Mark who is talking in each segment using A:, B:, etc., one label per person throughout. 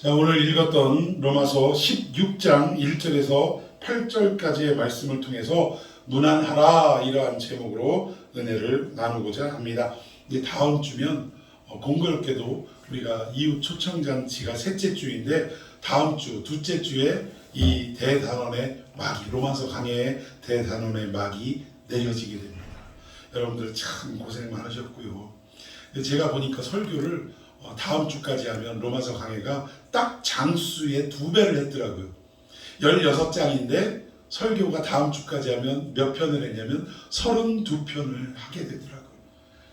A: 자, 오늘 읽었던 로마서 16장 1절에서 8절까지의 말씀을 통해서 무난하라 이러한 제목으로 은혜를 나누고자 합니다. 이제 다음 주면 공교롭게도 우리가 이웃 초청잔치가 셋째 주인데 다음 주 둘째 주에 이 대단원의 막이 로마서 강해의 대단원의 막이 내려지게 됩니다. 여러분들 참 고생 많으셨고요. 제가 보니까 설교를 다음 주까지 하면 로마서 강해가 딱 장수의 2배를 했더라고요. 16장인데 설교가 다음 주까지 하면 몇 편을 했냐면 32편을 하게 되더라고요.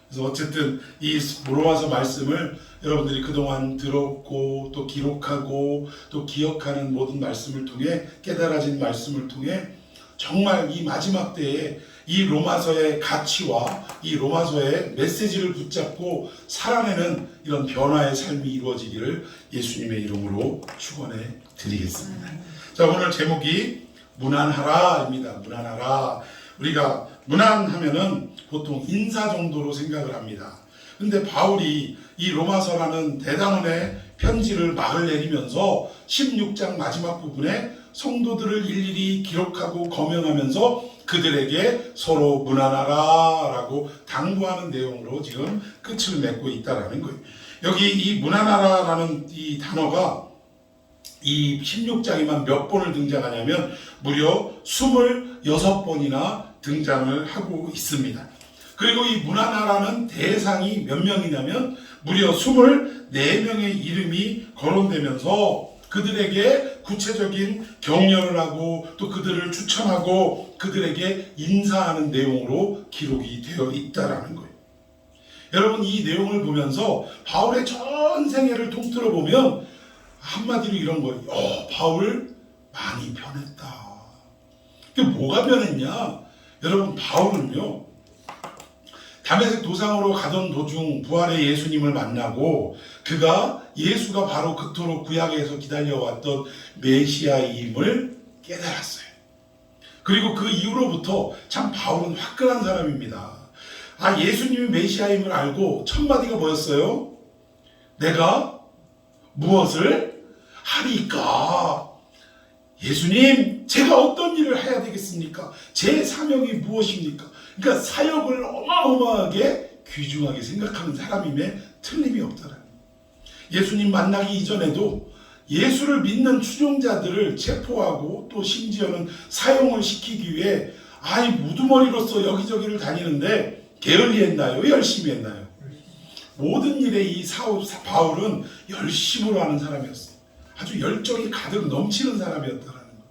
A: 그래서 어쨌든 이 로마서 말씀을 여러분들이 그동안 들었고 또 기록하고 또 기억하는 모든 말씀을 통해 깨달아진 말씀을 통해 정말 이 마지막 때에 이 로마서의 가치와 이 로마서의 메시지를 붙잡고 살아내는 이런 변화의 삶이 이루어지기를 예수님의 이름으로 축원해 드리겠습니다. 자, 오늘 제목이 무난하라입니다. 무난하라. 우리가 무난하면은 보통 인사 정도로 생각을 합니다. 근데 바울이 이 로마서라는 대단원의 편지를 막을 내리면서 16장 마지막 부분에 성도들을 일일이 기록하고 거명하면서 그들에게 서로 무난하라 라고 당부하는 내용으로 지금 끝을 맺고 있다라는 거예요. 여기 이 무난하라라는 이 단어가 이 16장에만 몇 번을 등장하냐면 무려 26번이나 등장을 하고 있습니다. 그리고 이 무난하라는 대상이 몇 명이냐면 무려 24명의 이름이 거론되면서 그들에게 구체적인 격려를 하고 또 그들을 추천하고 그들에게 인사하는 내용으로 기록이 되어 있다라는 거예요. 여러분, 이 내용을 보면서 바울의 전생애를 통틀어 보면 한마디로 이런 거예요. 바울 많이 변했다. 그게 뭐가 변했냐? 여러분, 바울은요, 다메섹 도상으로 가던 도중 부활의 예수님을 만나고 그가 예수가 바로 그토록 구약에서 기다려왔던 메시아임을 깨달았어요. 그리고 그 이후로부터 참 바울은 화끈한 사람입니다. 예수님이 메시아임을 알고 첫 마디가 뭐였어요? 내가 무엇을 하리까? 예수님, 제가 어떤 일을 해야 되겠습니까? 제 사명이 무엇입니까? 그러니까 사역을 어마어마하게 귀중하게 생각하는 사람임에 틀림이 없더라. 예수님 만나기 이전에도 예수를 믿는 추종자들을 체포하고 또 심지어는 사용을 시키기 위해 무두머리로서 여기저기를 다니는데 게을리했나요? 열심히 했나요? 모든 일에 이 바울은 열심으로 하는 사람이었어요. 아주 열정이 가득 넘치는 사람이었다라는 거예요.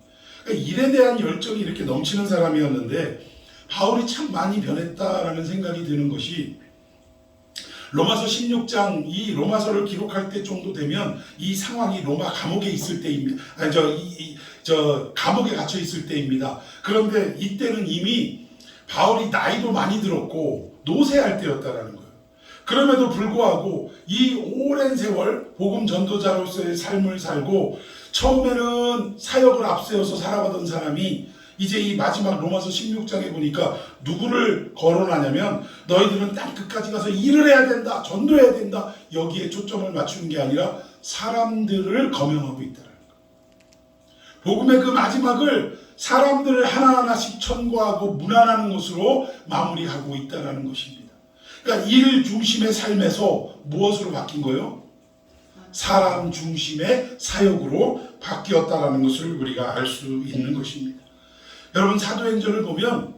A: 그러니까 일에 대한 열정이 이렇게 넘치는 사람이었는데 바울이 참 많이 변했다라는 생각이 드는 것이 로마서 16장 이 로마서를 기록할 때 정도 되면 이 상황이 로마 감옥에 있을 때입니다. 감옥에 갇혀 있을 때입니다. 그런데 이때는 이미 바울이 나이도 많이 들었고 노쇠할 때였다라는 거예요. 그럼에도 불구하고 이 오랜 세월 복음 전도자로서의 삶을 살고 처음에는 사역을 앞세워서 살아가던 사람이 이제 이 마지막 로마서 16장에 보니까 누구를 거론하냐면 너희들은 땅 끝까지 가서 일을 해야 된다, 전도해야 된다, 여기에 초점을 맞추는 게 아니라 사람들을 거명하고 있다는 거예요. 복음의 그 마지막을 사람들을 하나하나씩 천거하고 문안하는 것으로 마무리하고 있다는 것입니다. 그러니까 일 중심의 삶에서 무엇으로 바뀐 거예요? 사람 중심의 사역으로 바뀌었다는 것을 우리가 알 수 있는 것입니다. 여러분, 사도행전을 보면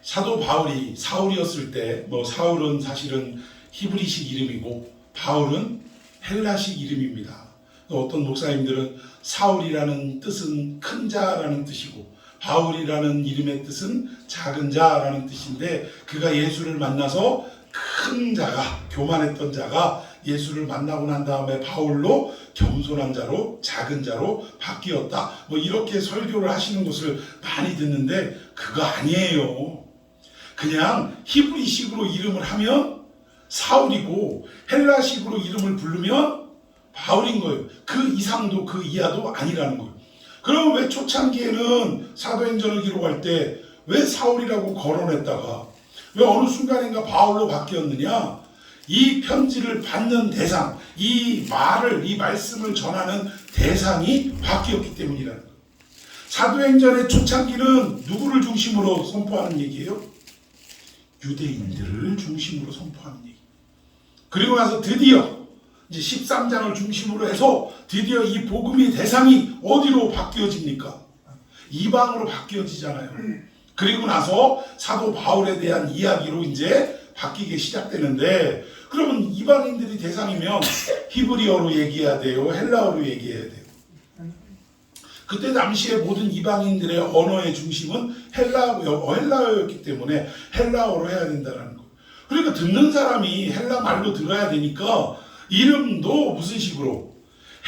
A: 사도 바울이 사울이었을 때 사울은 사실은 히브리식 이름이고 바울은 헬라식 이름입니다. 어떤 목사님들은 사울이라는 뜻은 큰 자라는 뜻이고 바울이라는 이름의 뜻은 작은 자라는 뜻인데 그가 예수를 만나서 큰 자가 교만했던 자가 예수를 만나고 난 다음에 바울로 겸손한 자로 작은 자로 바뀌었다. 이렇게 설교를 하시는 것을 많이 듣는데 그거 아니에요. 그냥 히브리식으로 이름을 하면 사울이고 헬라식으로 이름을 부르면 바울인 거예요. 그 이상도 그 이하도 아니라는 거예요. 그럼 왜 초창기에는 사도행전을 기록할 때 왜 사울이라고 거론했다가 왜 어느 순간인가 바울로 바뀌었느냐? 이 편지를 받는 대상, 이 말씀을 전하는 대상이 바뀌었기 때문이라는 거예요. 사도행전의 초창기는 누구를 중심으로 선포하는 얘기예요? 유대인들을 중심으로 선포하는 얘기. 그리고 나서 드디어 이제 13장을 중심으로 해서 드디어 이 복음의 대상이 어디로 바뀌어집니까? 이방으로 바뀌어지잖아요. 그리고 나서 사도 바울에 대한 이야기로 이제 바뀌기 시작되는데, 그러면 이방인들이 대상이면 히브리어로 얘기해야 돼요? 헬라어로 얘기해야 돼요? 그때 당시에 모든 이방인들의 언어의 중심은 헬라어였기 때문에 헬라어로 해야 된다는 거예요. 그러니까 듣는 사람이 헬라 말로 들어야 되니까 이름도 무슨 식으로?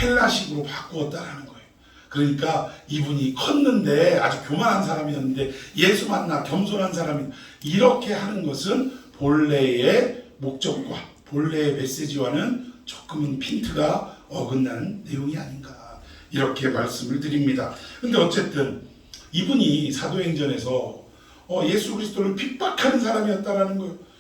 A: 헬라식으로 바꾸었다라는 거예요. 그러니까 이분이 컸는데 아주 교만한 사람이었는데 예수 만나 겸손한 사람이, 이렇게 하는 것은 본래의 목적과 본래의 메시지와는 조금은 핀트가 어긋나는 내용이 아닌가, 이렇게 말씀을 드립니다. 근데 어쨌든 이분이 사도행전에서 예수 그리스도를 핍박하는 사람이었다라는 거예요.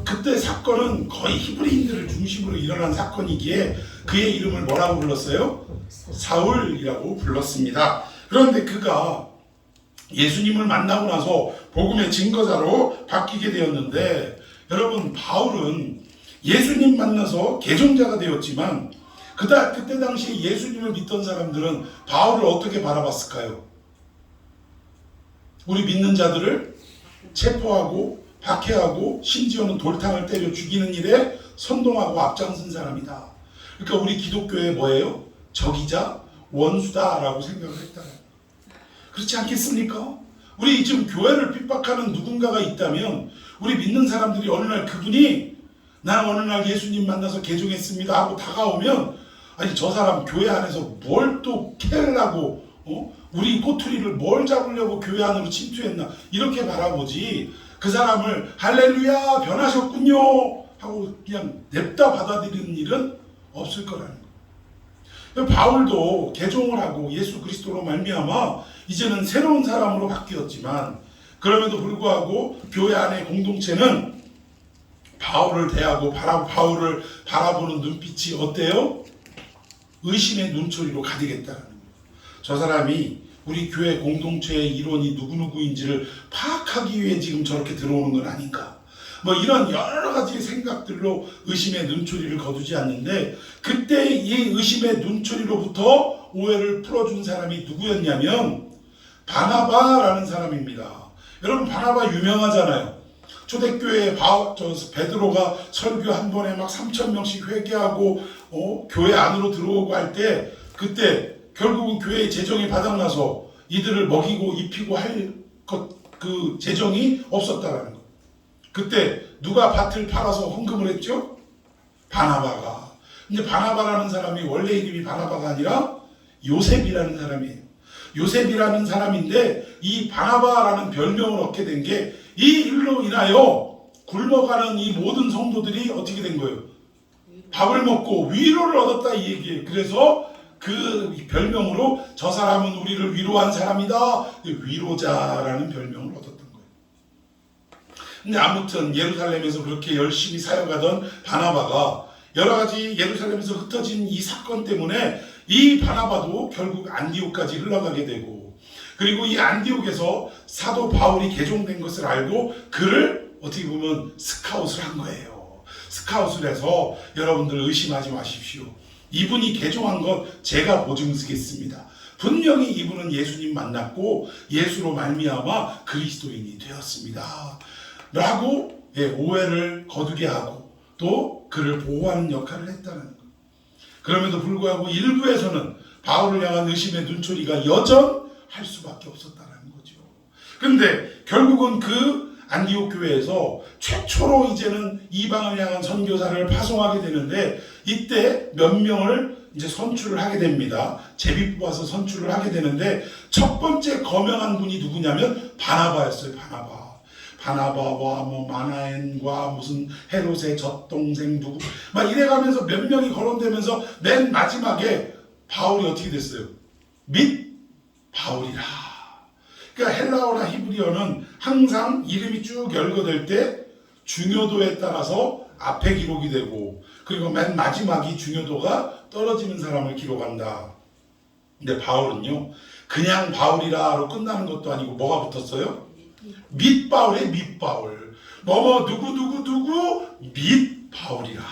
A: 그때 사건은 거의 히브리인들을 중심으로 일어난 사건이기에 그의 이름을 뭐라고 불렀어요? 사울이라고 불렀습니다. 그런데 그가 예수님을 만나고 나서 복음의 증거자로 바뀌게 되었는데, 여러분, 바울은 예수님 만나서 개종자가 되었지만 그때 당시 예수님을 믿던 사람들은 바울을 어떻게 바라봤을까요? 우리 믿는 자들을 체포하고 박해하고 심지어는 돌탕을 때려 죽이는 일에 선동하고 앞장선 사람이다. 그러니까 우리 기독교에 뭐예요? 적이자 원수다라고 생각을 했다. 그렇지 않겠습니까? 우리 지금 교회를 핍박하는 누군가가 있다면 우리 믿는 사람들이 어느 날 그분이 나 어느 날 예수님 만나서 개종했습니다 하고 다가오면, 아니 저 사람 교회 안에서 뭘 또 캐려고 우리 꼬투리를 뭘 잡으려고 교회 안으로 침투했나, 이렇게 바라보지 그 사람을 할렐루야 변하셨군요 하고 그냥 냅다 받아들이는 일은 없을 거라는 거예요. 바울도 개종을 하고 예수 그리스도로 말미암아 이제는 새로운 사람으로 바뀌었지만, 그럼에도 불구하고 교회 안의 공동체는 바울을 대하고 바울을 바라보는 눈빛이 어때요? 의심의 눈초리로 가득했다는 거예요. 저 사람이 우리 교회 공동체의 일원이 누구누구인지를 파악하기 위해 지금 저렇게 들어오는 건 아닌가, 뭐 이런 여러 가지 생각들로 의심의 눈초리를 거두지 않는데, 그때 이 의심의 눈초리로부터 오해를 풀어준 사람이 누구였냐면 바나바라는 사람입니다. 여러분, 바나바 유명하잖아요. 초대교회에 베드로가 설교 한 번에 막 3,000명씩 회개하고 교회 안으로 들어오고 할 때, 그때 결국은 교회의 재정이 바닥나서 이들을 먹이고 입히고 할 그 재정이 없었다라는 거. 그때 누가 밭을 팔아서 헌금을 했죠? 바나바가. 근데 바나바라는 사람이 원래 이름이 바나바가 아니라 요셉이라는 사람이에요. 요셉이라는 사람인데 이 바나바라는 별명을 얻게 된 게 이 일로 인하여 굶어가는 이 모든 성도들이 어떻게 된 거예요? 밥을 먹고 위로를 얻었다, 이 얘기예요. 그래서 그 별명으로 저 사람은 우리를 위로한 사람이다, 위로자라는 별명을 얻었던 거예요. 근데 아무튼 예루살렘에서 그렇게 열심히 사역하던 바나바가 여러 가지 예루살렘에서 흩어진 이 사건 때문에 이 바나바도 결국 안디옥까지 흘러가게 되고, 그리고 이 안디옥에서 사도 바울이 개종된 것을 알고 그를 어떻게 보면 스카웃을 한 거예요. 스카웃을 해서 여러분들 의심하지 마십시오. 이분이 개종한 것 제가 보증쓰겠습니다. 분명히 이분은 예수님 만났고 예수로 말미암아 그리스도인이 되었습니다 라고 오해를 거두게 하고 또 그를 보호하는 역할을 했다는 것. 그럼에도 불구하고 일부에서는 바울을 향한 의심의 눈초리가 여전할 수밖에 없었다는 거죠. 그런데 결국은 그 안디옥 교회에서 최초로 이제는 이방을 향한 선교사를 파송하게 되는데, 이때 몇 명을 이제 선출을 하게 됩니다. 제비 뽑아서 선출을 하게 되는데, 첫 번째 거명한 분이 누구냐면 바나바였어요. 바나바와 뭐 마나엔과 무슨 헤롯의 젖동생 누구 막 이래가면서 몇 명이 거론되면서 맨 마지막에 바울이 어떻게 됐어요? 및 바울이라. 그러니까 헬라어나 히브리어는 항상 이름이 쭉 열거될 때 중요도에 따라서 앞에 기록이 되고, 그리고 맨 마지막이 중요도가 떨어지는 사람을 기록한다. 근데 바울은요, 그냥 바울이라로 끝나는 것도 아니고 뭐가 붙었어요? 및 바울의 및 바울. 뭐뭐 누구 및 바울이라.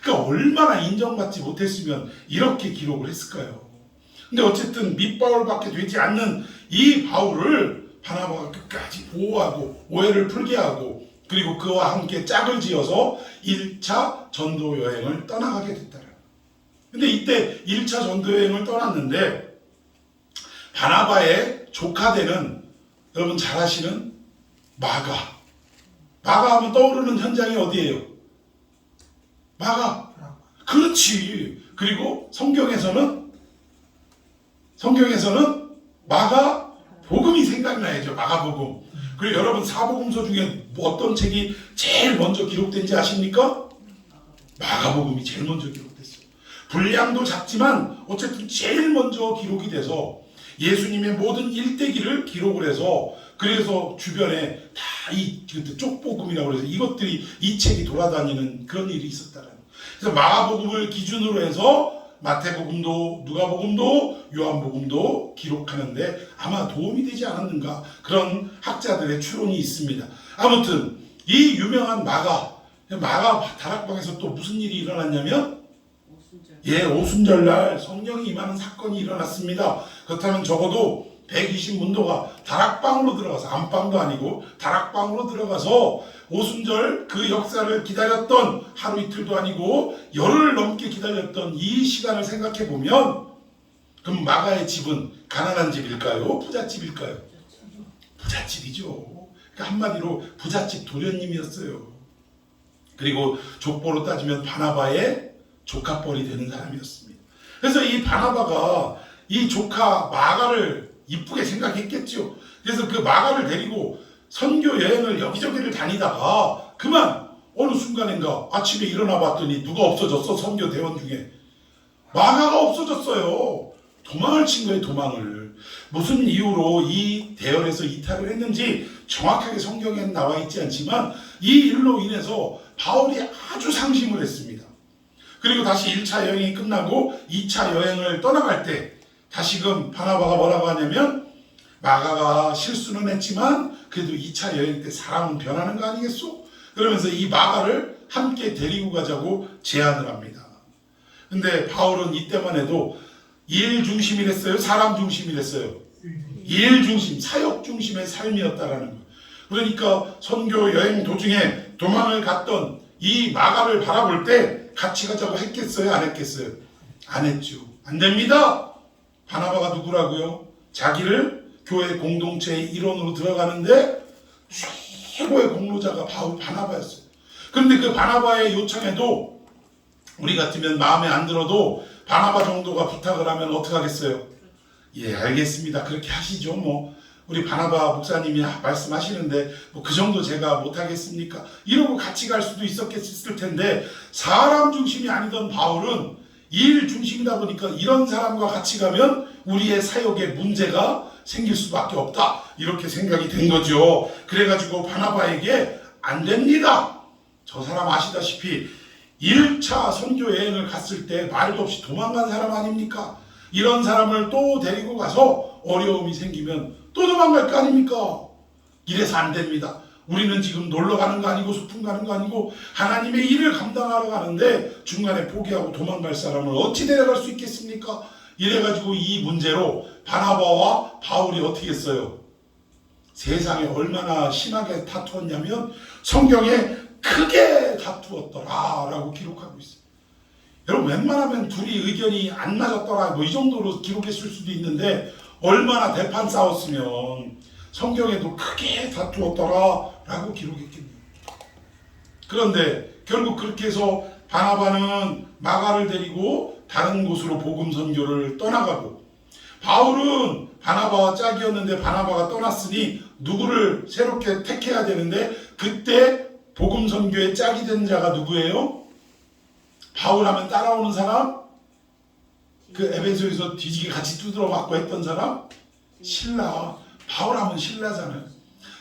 A: 그러니까 얼마나 인정받지 못했으면 이렇게 기록을 했을까요? 근데 어쨌든 및 바울밖에 되지 않는 이 바울을 바나바가 끝까지 보호하고 오해를 풀게 하고, 그리고 그와 함께 짝을 지어서 1차 전도 여행을 떠나가게 됐다. 근데 이때 1차 전도 여행을 떠났는데 바나바의 조카 되는, 여러분 잘 아시는 마가 하면 떠오르는 현장이 어디예요? 마가. 그렇지. 그리고 성경에서는 마가 복음이 생각나야죠. 마가복음. 그리고 여러분 사복음서 중에 어떤 책이 제일 먼저 기록된지 아십니까? 마가복음이 제일 먼저 기록됐어요. 분량도 작지만 어쨌든 제일 먼저 기록이 돼서 예수님의 모든 일대기를 기록을 해서, 그래서 주변에 다 이 쪽복음이라고 해서 이것들이, 이 책이 돌아다니는 그런 일이 있었다는. 그래서 마가복음을 기준으로 해서 마태복음도 누가복음도 요한복음도 기록하는데 아마 도움이 되지 않았는가, 그런 학자들의 추론이 있습니다. 아무튼 이 유명한 마가 다락방에서 또 무슨 일이 일어났냐면, 오순절날 성령이 임하는 사건이 일어났습니다. 그렇다면 적어도 120문도가 다락방으로 들어가서, 안방도 아니고 다락방으로 들어가서 오순절 그 역사를 기다렸던, 하루 이틀도 아니고 열흘 넘게 기다렸던 이 시간을 생각해 보면, 그럼 마가의 집은 가난한 집일까요? 부잣집일까요? 부잣집이죠. 그러니까 한마디로 부잣집 도련님이었어요. 그리고 족보로 따지면 바나바의 조카뻘이 되는 사람이었습니다. 그래서 이 바나바가 이 조카 마가를 이쁘게 생각했겠죠. 그래서 그 마가를 데리고 선교 여행을 여기저기를 다니다가 그만 어느 순간인가 아침에 일어나 봤더니 누가 없어졌어. 선교 대원 중에 마가가 없어졌어요. 도망을 친 거예요. 도망을. 무슨 이유로 이 대열에서 이탈을 했는지 정확하게 성경에는 나와 있지 않지만 이 일로 인해서 바울이 아주 상심을 했습니다. 그리고 다시 1차 여행이 끝나고 2차 여행을 떠나갈 때 다시금 바나바가 뭐라고 하냐면, 마가가 실수는 했지만 그래도 2차 여행 때 사람은 변하는 거 아니겠소? 그러면서 이 마가를 함께 데리고 가자고 제안을 합니다. 근데 바울은 이때만 해도 일 중심이랬어요? 사람 중심이랬어요? 일 중심, 사역 중심의 삶이었다라는 거예요. 그러니까 선교 여행 도중에 도망을 갔던 이 마가를 바라볼 때 같이 가자고 했겠어요? 안 했겠어요? 안 했죠. 안 됩니다. 바나바가 누구라고요? 자기를 교회 공동체의 일원으로 들어가는데 최고의 공로자가 바나바였어요. 그런데 그 바나바의 요청에도 우리 같으면 마음에 안 들어도 바나바 정도가 부탁을 하면 어떻게 하겠어요? 예, 알겠습니다. 그렇게 하시죠. 뭐 우리 바나바 목사님이 말씀하시는데 뭐 그 정도 제가 못하겠습니까? 이러고 같이 갈 수도 있었을 텐데, 사람 중심이 아니던 바울은 일 중심이다 보니까 이런 사람과 같이 가면 우리의 사역에 문제가 생길 수밖에 없다, 이렇게 생각이 된 거죠. 그래가지고 바나바에게 안 됩니다. 저 사람 아시다시피 1차 선교 여행을 갔을 때 말도 없이 도망간 사람 아닙니까? 이런 사람을 또 데리고 가서 어려움이 생기면 또 도망갈 거 아닙니까? 이래서 안 됩니다. 우리는 지금 놀러 가는 거 아니고 소풍 가는 거 아니고 하나님의 일을 감당하러 가는데 중간에 포기하고 도망갈 사람을 어찌 데려갈 수 있겠습니까? 이래가지고 이 문제로 바나바와 바울이 어떻게 했어요? 세상에 얼마나 심하게 다투었냐면 성경에 크게 다투었더라 라고 기록하고 있어요. 여러분 웬만하면 둘이 의견이 안 맞았더라 뭐 이 정도로 기록했을 수도 있는데, 얼마나 대판 싸웠으면 성경에도 크게 다투었더라 라고 기록했겠네요. 그런데 결국 그렇게 해서 바나바는 마가를 데리고 다른 곳으로 복음 선교를 떠나가고, 바울은 바나바와 짝이었는데 바나바가 떠났으니 누구를 새롭게 택해야 되는데, 그때 복음 선교의 짝이 된 자가 누구예요? 바울 하면 따라오는 사람? 그 에베소에서 뒤지게 같이 두드러 맞고 했던 사람? 신라. 바울 하면 신라잖아요.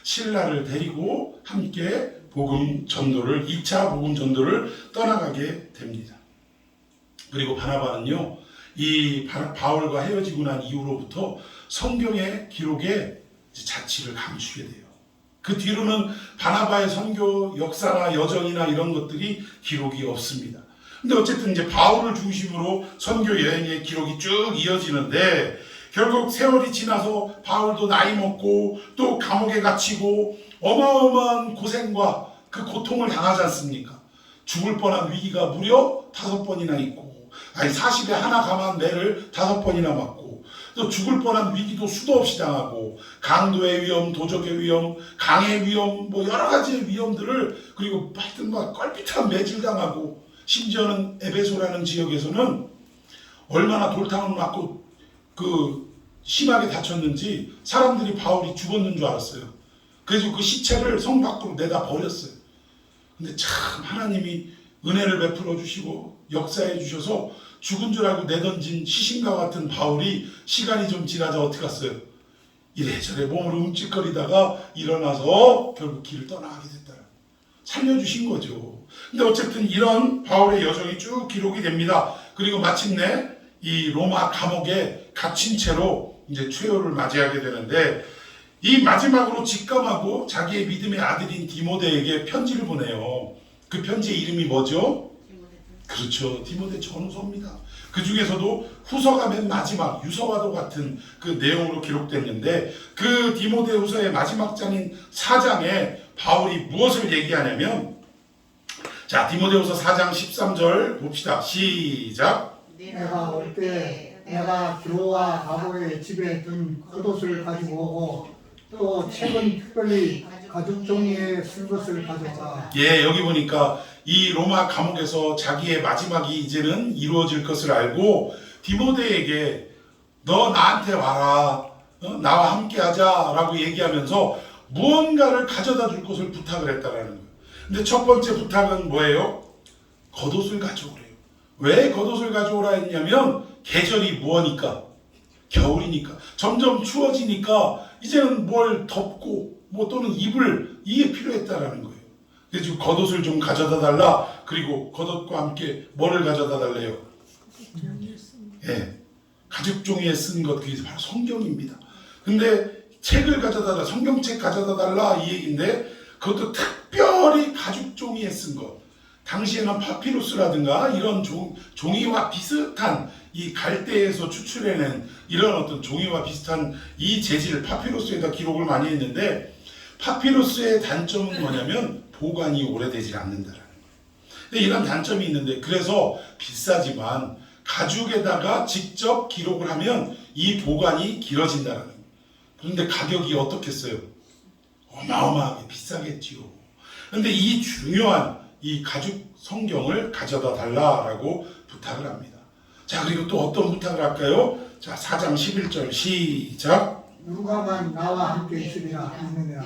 A: 신라를 데리고 함께 복음 전도를 2차 복음 전도를 떠나가게 됩니다. 그리고 바나바는요, 이 바울과 헤어지고 난 이후로부터 성경의 기록에 자취를 감추게 돼요. 그 뒤로는 바나바의 선교 역사나 여정이나 이런 것들이 기록이 없습니다. 근데 어쨌든 이제 바울을 중심으로 선교 여행의 기록이 쭉 이어지는데, 결국 세월이 지나서 바울도 나이 먹고 또 감옥에 갇히고 어마어마한 고생과 그 고통을 당하지 않습니까? 죽을 뻔한 위기가 무려 5번이나 있고, 40에 하나 감한 매를 5번이나 맞고, 또 죽을 뻔한 위기도 수도 없이 당하고, 강도의 위험, 도적의 위험, 강의 위험, 뭐 여러 가지의 위험들을, 그리고 하여튼 막 껄핏한 매질 당하고, 심지어는 에베소라는 지역에서는 얼마나 돌탕을 맞고 심하게 다쳤는지 사람들이 바울이 죽었는 줄 알았어요. 그래서 그 시체를 성 밖으로 내다 버렸어요. 근데 참 하나님이 은혜를 베풀어 주시고 역사해 주셔서 죽은 줄 알고 내던진 시신과 같은 바울이 시간이 좀 지나자 어떻게 갔어요? 이래저래 몸으로 움찔거리다가 일어나서 결국 길을 떠나게 됐다. 살려주신 거죠. 근데 어쨌든 이런 바울의 여정이 쭉 기록이 됩니다. 그리고 마침내 이 로마 감옥에 갇힌 채로 이제 최후를 맞이하게 되는데, 이 마지막으로 직감하고 자기의 믿음의 아들인 디모데에게 편지를 보내요. 그 편지의 이름이 뭐죠? 그렇죠. 디모데 전후서입니다. 그 중에서도 후서가 맨 마지막 유서와도 같은 그 내용으로 기록됐는데, 그 디모데 후서의 마지막 장인 4장에 바울이 무엇을 얘기하냐면, 자, 디모데후서 4장 13절 봅시다. 시작.
B: 내가 올 때 내가 교와 바보의 집에 둔 겉옷을 가지고 오고 또 책은 특별히 가죽 종이에 쓴 것을 가져가.
A: 예, 여기 보니까 이 로마 감옥에서 자기의 마지막이 이제는 이루어질 것을 알고 디모데에게 너 나한테 와라, 나와 함께 하자라고 얘기하면서 무언가를 가져다 줄 것을 부탁을 했다라는 거예요. 근데 첫 번째 부탁은 뭐예요? 겉옷을 가져오래요. 왜 겉옷을 가져오라 했냐면 계절이 뭐니까? 겨울이니까. 점점 추워지니까 이제는 뭘 덮고 뭐 또는 입을 이게 필요했다라는 거예요. 그래서 겉옷을 좀 가져다 달라. 그리고 겉옷과 함께 뭐를 가져다 달래요? 예, 가죽 종이에 쓴 것, 그게 바로 성경입니다. 근데 책을 가져다 달라, 성경책 가져다 달라 이 얘기인데, 그것도 특별히 가죽 종이에 쓴 것. 당시에는 파피루스라든가 이런 종이와 비슷한 이 갈대에서 추출해낸 이런 어떤 종이와 비슷한 이 재질, 파피루스에다 기록을 많이 했는데, 파피루스의 단점은 뭐냐면 보관이 오래되지 않는다라는 거예요. 근데 이런 단점이 있는데, 그래서 비싸지만 가죽에다가 직접 기록을 하면 이 보관이 길어진다라는 거예요. 그런데 가격이 어떻겠어요? 어마어마하게 비싸겠지요. 그런데 이 중요한 이 가죽 성경을 가져다 달라라고 부탁을 합니다. 자, 그리고 또 어떤 부탁을 할까요? 자, 4장 11절 시작.
B: 누가만 나와 함께 있으리라 있느냐.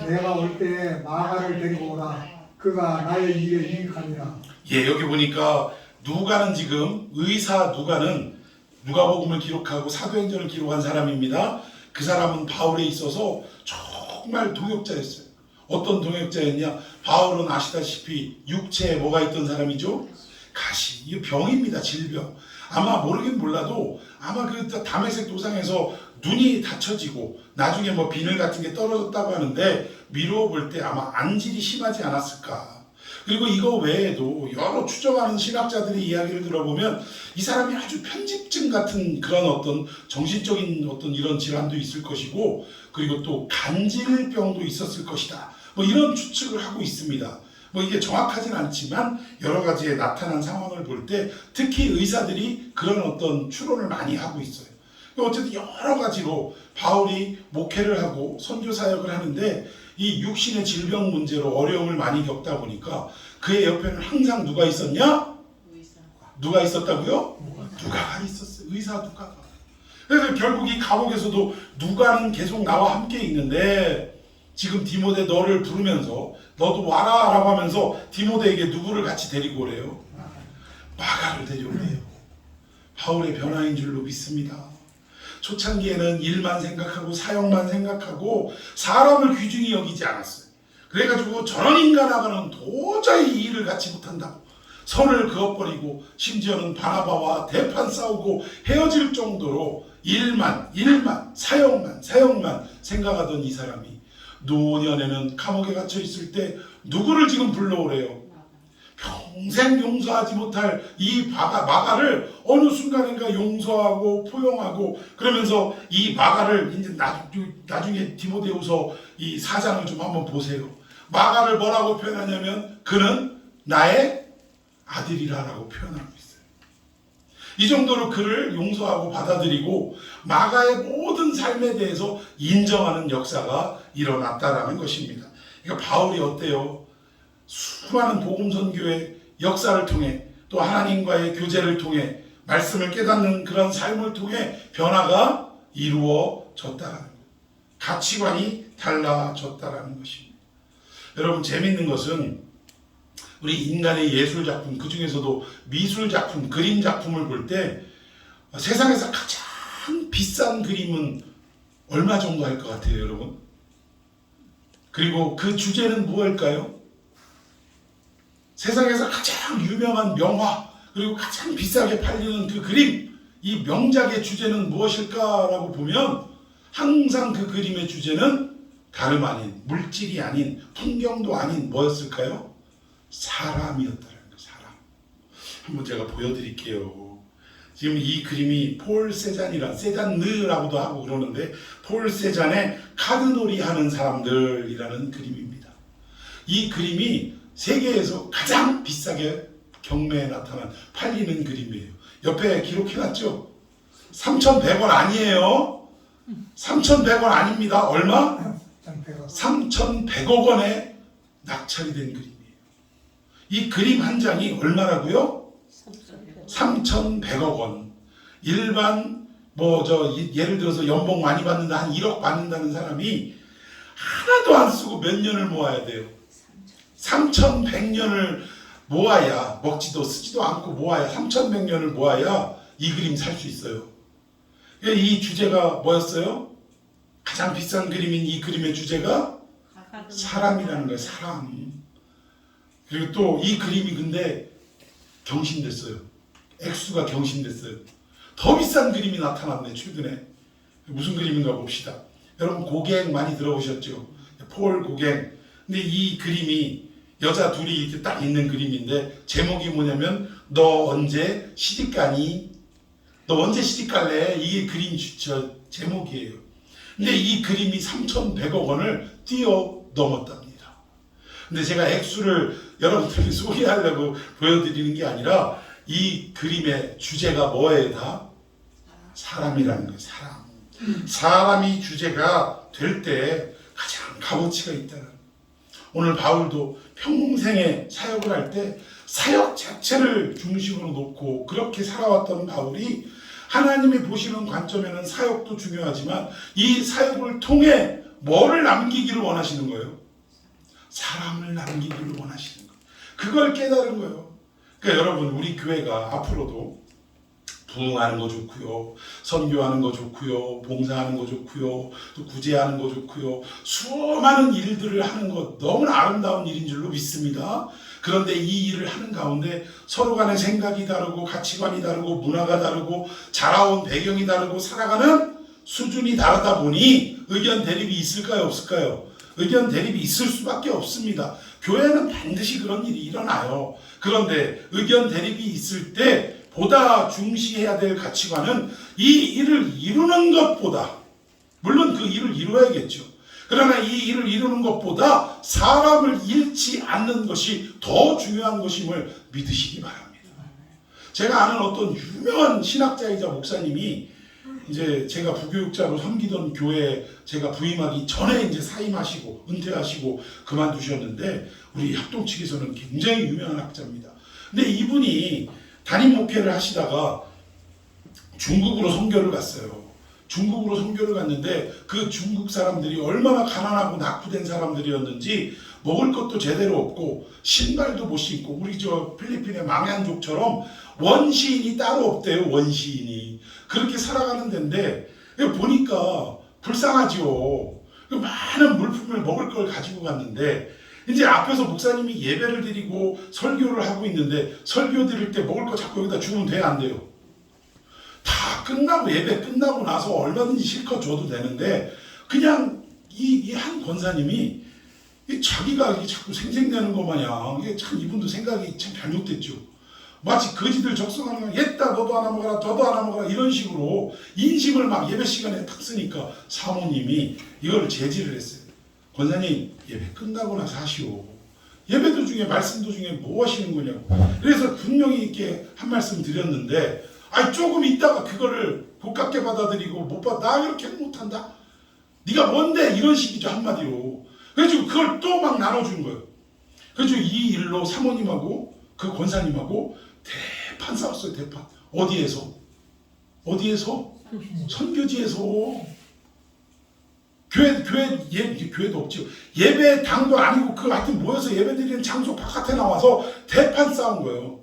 B: 내가 올 때 마가를 데리고 오라. 그가 나의 일에 유익하리라.
A: 예, 여기 보니까 누가는 지금 의사 누가는 누가복음을 기록하고 사도행전을 기록한 사람입니다. 그 사람은 바울에 있어서 정말 동역자였어요. 어떤 동역자였냐? 바울은 아시다시피 육체에 뭐가 있던 사람이죠? 가시. 이거 병입니다. 질병. 아마 모르긴 몰라도 아마 그 다메섹 도상에서 눈이 다쳐지고 나중에 뭐 비늘 같은 게 떨어졌다고 하는데, 미루어 볼 때 아마 안질이 심하지 않았을까. 그리고 이거 외에도 여러 추정하는 신학자들의 이야기를 들어보면 이 사람이 아주 편집증 같은 그런 어떤 정신적인 어떤 이런 질환도 있을 것이고, 그리고 또 간질병도 있었을 것이다. 뭐 이런 추측을 하고 있습니다. 뭐 이게 정확하진 않지만 여러 가지의 나타난 상황을 볼 때 특히 의사들이 그런 어떤 추론을 많이 하고 있어요. 어쨌든 여러 가지로 바울이 목회를 하고 선교 사역을 하는데, 이 육신의 질병 문제로 어려움을 많이 겪다 보니까 그의 옆에는 항상 누가 있었냐? 누가 있었다고요? 누가가 있었어요. 의사 누가가. 그래서 결국 이 감옥에서도 누가는 계속 나와 함께 있는데, 지금 디모데 너를 부르면서 너도 와라 라고 하면서 디모데에게 누구를 같이 데리고 오래요? 마가를 데려오래요. 바울의 변화인 줄로 믿습니다. 초창기에는 일만 생각하고 사역만 생각하고 사람을 귀중히 여기지 않았어요. 그래가지고 저런 인간하고는 도저히 이 일을 같이 못한다고 선을 그어버리고 심지어는 바나바와 대판 싸우고 헤어질 정도로 일만 사형만 생각하던 이 사람이 노년에는 감옥에 갇혀 있을 때 누구를 지금 불러오래요? 평생 용서하지 못할 이 마가를 어느 순간인가 용서하고 포용하고 그러면서 이 마가를 이제 나중에 디모데후서 이 4장을 좀 한번 보세요. 마가를 뭐라고 표현하냐면 그는 나의 아들이라고 표현하고 있어요. 이 정도로 그를 용서하고 받아들이고 마가의 모든 삶에 대해서 인정하는 역사가 일어났다라는 것입니다. 그러니까 바울이 어때요? 수많은 복음 선교의 역사를 통해 또 하나님과의 교제를 통해 말씀을 깨닫는 그런 삶을 통해 변화가 이루어졌다라는 거예요. 가치관이 달라졌다라는 것입니다. 여러분 재밌는 것은 우리 인간의 예술 작품, 그 중에서도 미술 작품, 그림 작품을 볼 때 세상에서 가장 비싼 그림은 얼마 정도 할 것 같아요, 여러분? 그리고 그 주제는 무엇일까요? 세상에서 가장 유명한 명화, 그리고 가장 비싸게 팔리는 그 그림, 이 명작의 주제는 무엇일까라고 보면 항상 그 그림의 주제는 다름 아닌, 물질이 아닌, 풍경도 아닌 뭐였을까요? 사람이었다는 거예요. 사람. 한번 제가 보여드릴게요. 지금 이 그림이 폴 세잔느라고도 하고 그러는데 폴 세잔의 카드놀이 하는 사람들이라는 그림입니다. 이 그림이 세계에서 가장 비싸게 경매에 나타난 팔리는 그림이에요. 옆에 기록해놨죠? 3,100원 아니에요. 3,100원 아닙니다. 얼마? 3,100억 원에 낙찰이 된 그림이에요. 이 그림 한 장이 얼마라고요? 3,100억 원. 일반 예를 들어서 연봉 많이 받는다, 한 1억 받는다는 사람이 하나도 안 쓰고 몇 년을 모아야 돼요? 3,100년을 모아야, 먹지도 쓰지도 않고 모아야 3,100년을 모아야 이 그림 살 수 있어요. 이 주제가 뭐였어요? 가장 비싼 그림인 이 그림의 주제가 사람이라는 거예요. 사람. 그리고 또 이 그림이 근데 경신됐어요. 액수가 경신됐어요. 더 비싼 그림이 나타났네, 최근에. 무슨 그림인가 봅시다. 여러분 고갱 많이 들어보셨죠? 폴 고갱. 근데 이 그림이 여자 둘이 이렇게 딱 있는 그림인데 제목이 뭐냐면 너 언제 시집가니? 너 언제 시집갈래? 이게 그림 제목이에요. 근데 이 그림이 3,100억 원을 뛰어넘었답니다. 근데 제가 액수를 여러분들에게 소개하려고 보여드리는 게 아니라 이 그림의 주제가 뭐예요? 다? 사람이라는 거예요. 사람. 사람이 주제가 될 때 가장 값어치가 있다는 거예요. 오늘 바울도 평생에 사역을 할 때 사역 자체를 중심으로 놓고 그렇게 살아왔던 바울이 하나님이 보시는 관점에는 사역도 중요하지만 이 사역을 통해 뭐를 남기기를 원하시는 거예요? 사람을 남기기를 원하시는 거예요. 그걸 깨달은 거예요. 그러니까 여러분 우리 교회가 앞으로도 부흥하는 거 좋고요, 선교하는 거 좋고요, 봉사하는 거 좋고요, 또 구제하는 거 좋고요, 수많은 일들을 하는 것 너무나 아름다운 일인 줄로 믿습니다. 그런데 이 일을 하는 가운데 서로 간의 생각이 다르고 가치관이 다르고 문화가 다르고 자라온 배경이 다르고 살아가는 수준이 다르다 보니 의견 대립이 있을까요? 없을까요? 의견 대립이 있을 수밖에 없습니다. 교회는 반드시 그런 일이 일어나요. 그런데 의견 대립이 있을 때 보다 중시해야 될 가치관은 이 일을 이루는 것보다, 물론 그 일을 이루어야겠죠. 그러나 이 일을 이루는 것보다 사람을 잃지 않는 것이 더 중요한 것임을 믿으시기 바랍니다. 제가 아는 어떤 유명한 신학자이자 목사님이 이제 제가 부교육자로 섬기던 교회에 제가 부임하기 전에 이제 사임하시고 은퇴하시고 그만두셨는데 우리 합동 측에서는 굉장히 유명한 학자입니다. 근데 이분이 담임 목회를 하시다가 중국으로 선교를 갔어요. 중국으로 선교를 갔는데 그 중국 사람들이 얼마나 가난하고 낙후된 사람들이었는지 먹을 것도 제대로 없고 신발도 못 신고 우리 저 필리핀의 망얀족처럼 원시인이 따로 없대요. 원시인이. 그렇게 살아가는 데인데 보니까 불쌍하죠. 많은 물품을 먹을 걸 가지고 갔는데 이제 앞에서 목사님이 예배를 드리고 설교를 하고 있는데 설교 드릴 때 먹을 거 자꾸 여기다 주면 돼요, 안 돼요? 다 끝나고 예배 끝나고 나서 얼마든지 실컷 줘도 되는데 그냥 이 한 권사님이 자기가 이게 자꾸 생색내는 것 마냥 이게 참 이분도 생각이 참 잘못됐죠. 마치 거지들 적성하는 거 옛다 너도 하나 먹어라 저도 하나 먹어라 이런 식으로 인심을 막 예배 시간에 탁 쓰니까 사모님이 이걸 제지를 했어요. 권사님 예배 끝나고 나서 하시오. 예배도 중에 말씀도 중에 뭐 하시는 거냐고. 그래서 분명히 이렇게 한 말씀 드렸는데 아니 조금 있다가 그거를 고깝게 받아들이고 못 받아 나 이렇게 못한다. 네가 뭔데 이런 식이죠 한마디로. 그래가지고 그걸 또 막 나눠준 거예요. 그래가지고 이 일로 사모님하고 그 권사님하고 대판 싸웠어요. 대판. 어디에서? 선교지에서. 교회도 없죠. 예배당도 아니고 그 하여튼 모여서 예배드리는 장소 바깥에 나와서 대판 싸운 거예요.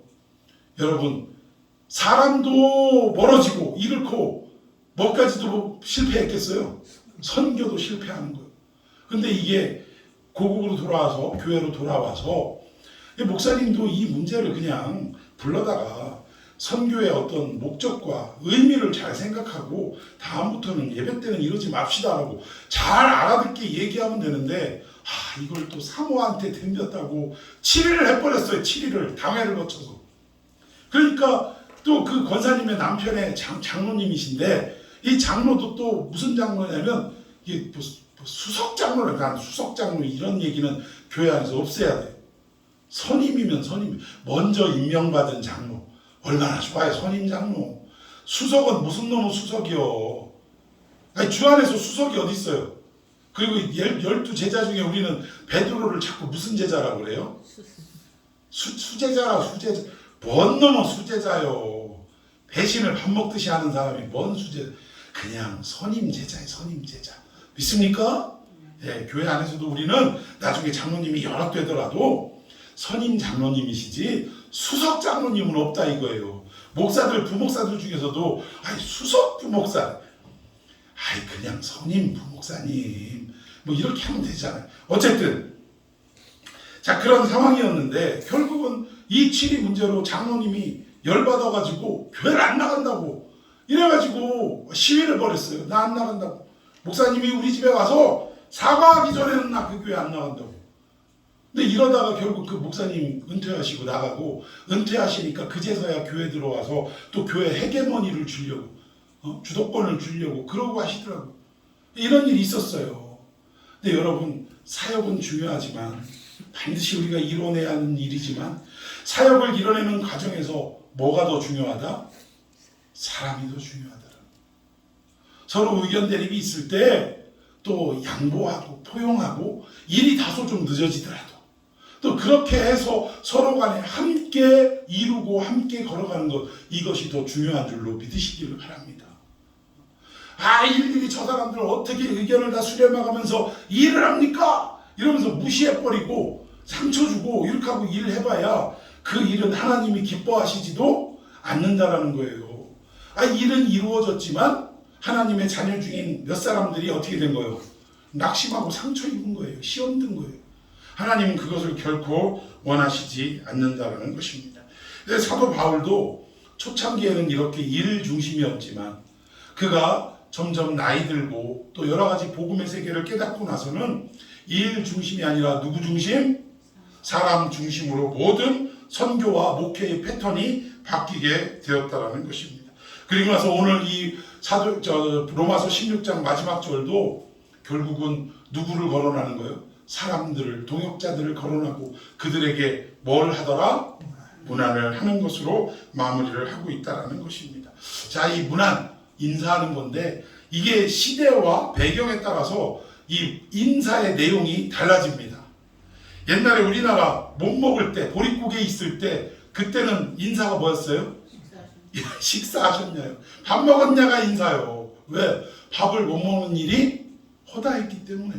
A: 여러분 사람도 멀어지고 잃고 뭐까지도 실패했겠어요. 선교도 실패하는 거예요. 근데 이게 고국으로 돌아와서 교회로 돌아와서 목사님도 이 문제를 그냥 불러다가 선교의 어떤 목적과 의미를 잘 생각하고 다음부터는 예배 때는 이러지 맙시다라고 잘 알아듣게 얘기하면 되는데 이걸 또 사모한테 덤볐다고 7일을 해버렸어요. 7일을 당회를 거쳐서. 그러니까 또 그 권사님의 남편의 장로님이신데 이 장로도 또 무슨 장로냐면 이게 뭐 수석 장로를 수석 장로 이런 얘기는 교회 안에서 없애야 돼요. 선임이면 선임. 먼저 임명받은 장로. 얼마나 좋아요. 선임 장로. 수석은 무슨 놈의 수석이요. 아니, 주 안에서 수석이 어디 있어요. 그리고 12제자 중에 우리는 베드로를 자꾸 무슨 제자라고 그래요? 수제자라 수제자. 뭔 놈의 수제자요. 배신을 밥 먹듯이 하는 사람이 뭔 수제자. 그냥 선임 제자예요. 선임 제자. 믿습니까? 예, 교회 안에서도 우리는 나중에 장로님이 여러 되더라도 선임 장로님이시지 수석 장로님은 없다 이거예요. 목사들 부목사들 중에서도 수석 부목사 그냥 선임 부목사님 뭐 이렇게 하면 되잖아요. 어쨌든 자 그런 상황이었는데 결국은 이 치리 문제로 장로님이 열받아가지고 교회를 안 나간다고 이래가지고 시위를 벌였어요. 나 안 나간다고. 목사님이 우리 집에 와서 사과하기 전에는 나 그 교회 안 나간다고. 근데 이러다가 결국 그 목사님 은퇴하시고 나가고 은퇴하시니까 그제서야 교회 들어와서 또 교회 헤게모니를 주려고 주도권을 주려고 그러고 하시더라고요. 이런 일이 있었어요. 근데 여러분 사역은 중요하지만 반드시 우리가 이뤄내야 하는 일이지만 사역을 이뤄내는 과정에서 뭐가 더 중요하다? 사람이 더 중요하더라. 서로 의견 대립이 있을 때 또 양보하고 포용하고 일이 다소 좀 늦어지더라도 또 그렇게 해서 서로 간에 함께 이루고 함께 걸어가는 것 이것이 더 중요한 줄로 믿으시기를 바랍니다. 일일이 저 사람들 어떻게 의견을 다 수렴해가면서 일을 합니까? 이러면서 무시해버리고 상처 주고 이렇게 하고 일을 해봐야 그 일은 하나님이 기뻐하시지도 않는다라는 거예요. 일은 이루어졌지만 하나님의 자녀 중인 몇 사람들이 어떻게 된 거예요? 낙심하고 상처 입은 거예요. 시험 든 거예요. 하나님은 그것을 결코 원하시지 않는다라는 것입니다. 사도 바울도 초창기에는 이렇게 일 중심이었지만 그가 점점 나이 들고 또 여러 가지 복음의 세계를 깨닫고 나서는 일 중심이 아니라 누구 중심? 사람 중심으로 모든 선교와 목회의 패턴이 바뀌게 되었다라는 것입니다. 그리고 나서 오늘 이 로마서 16장 마지막 절도 결국은 누구를 거론하는 거예요? 사람들을, 동역자들을 거론하고 그들에게 뭘 하더라? 문안을 하는 것으로 마무리를 하고 있다는 것입니다. 자, 이 문안, 인사하는 건데 이게 시대와 배경에 따라서 이 인사의 내용이 달라집니다. 옛날에 우리나라 못 먹을 때, 보릿고개 있을 때 그때는 인사가 뭐였어요? 식사하셨냐요? 밥 먹었냐가 인사요. 왜? 밥을 못 먹는 일이 허다했기 때문에.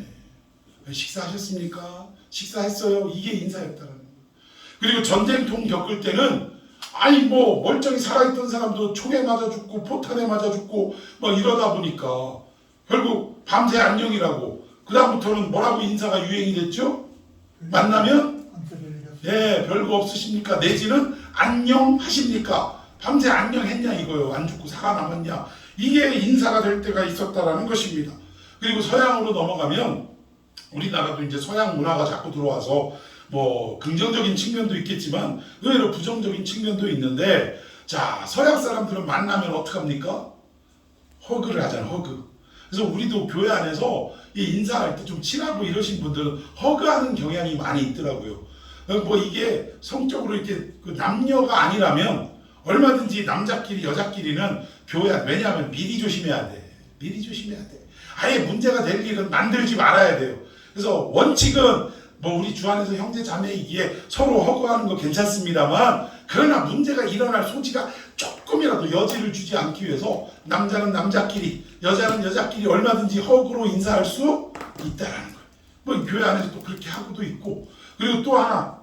A: 식사하셨습니까? 식사했어요. 이게 인사였다는 거예요. 그리고 전쟁통 겪을 때는 멀쩡히 살아있던 사람도 총에 맞아 죽고 포탄에 맞아 죽고 막 이러다 보니까 결국 밤새 안녕이라고 그 다음부터는 뭐라고 인사가 유행이 됐죠? 만나면
B: 감사드리겠습니다.
A: 예, 별거 없으십니까? 내지는 안녕하십니까? 밤새 안녕했냐 이거요. 안 죽고 살아남았냐? 이게 인사가 될 때가 있었다라는 것입니다. 그리고 서양으로 넘어가면 우리나라도 이제 서양 문화가 자꾸 들어와서 뭐 긍정적인 측면도 있겠지만 의외로 부정적인 측면도 있는데, 자, 서양 사람들은 만나면 어떡합니까? 허그를 하잖아, 허그. 그래서 우리도 교회 안에서 이 인사할 때 좀 친하고 이러신 분들은 허그하는 경향이 많이 있더라고요. 뭐 이게 성적으로 이렇게 그 남녀가 아니라면 얼마든지 남자끼리 여자끼리는 교회 안, 왜냐하면 미리 조심해야 돼. 미리 조심해야 돼. 아예 문제가 될 일은 만들지 말아야 돼요. 그래서 원칙은 뭐 우리 주 안에서 형제 자매이기에 서로 허구하는 거 괜찮습니다만, 그러나 문제가 일어날 소지가 조금이라도 여지를 주지 않기 위해서 남자는 남자끼리 여자는 여자끼리 얼마든지 허구로 인사할 수 있다라는 거예요. 뭐 교회 안에서 또 그렇게 하고도 있고, 그리고 또 하나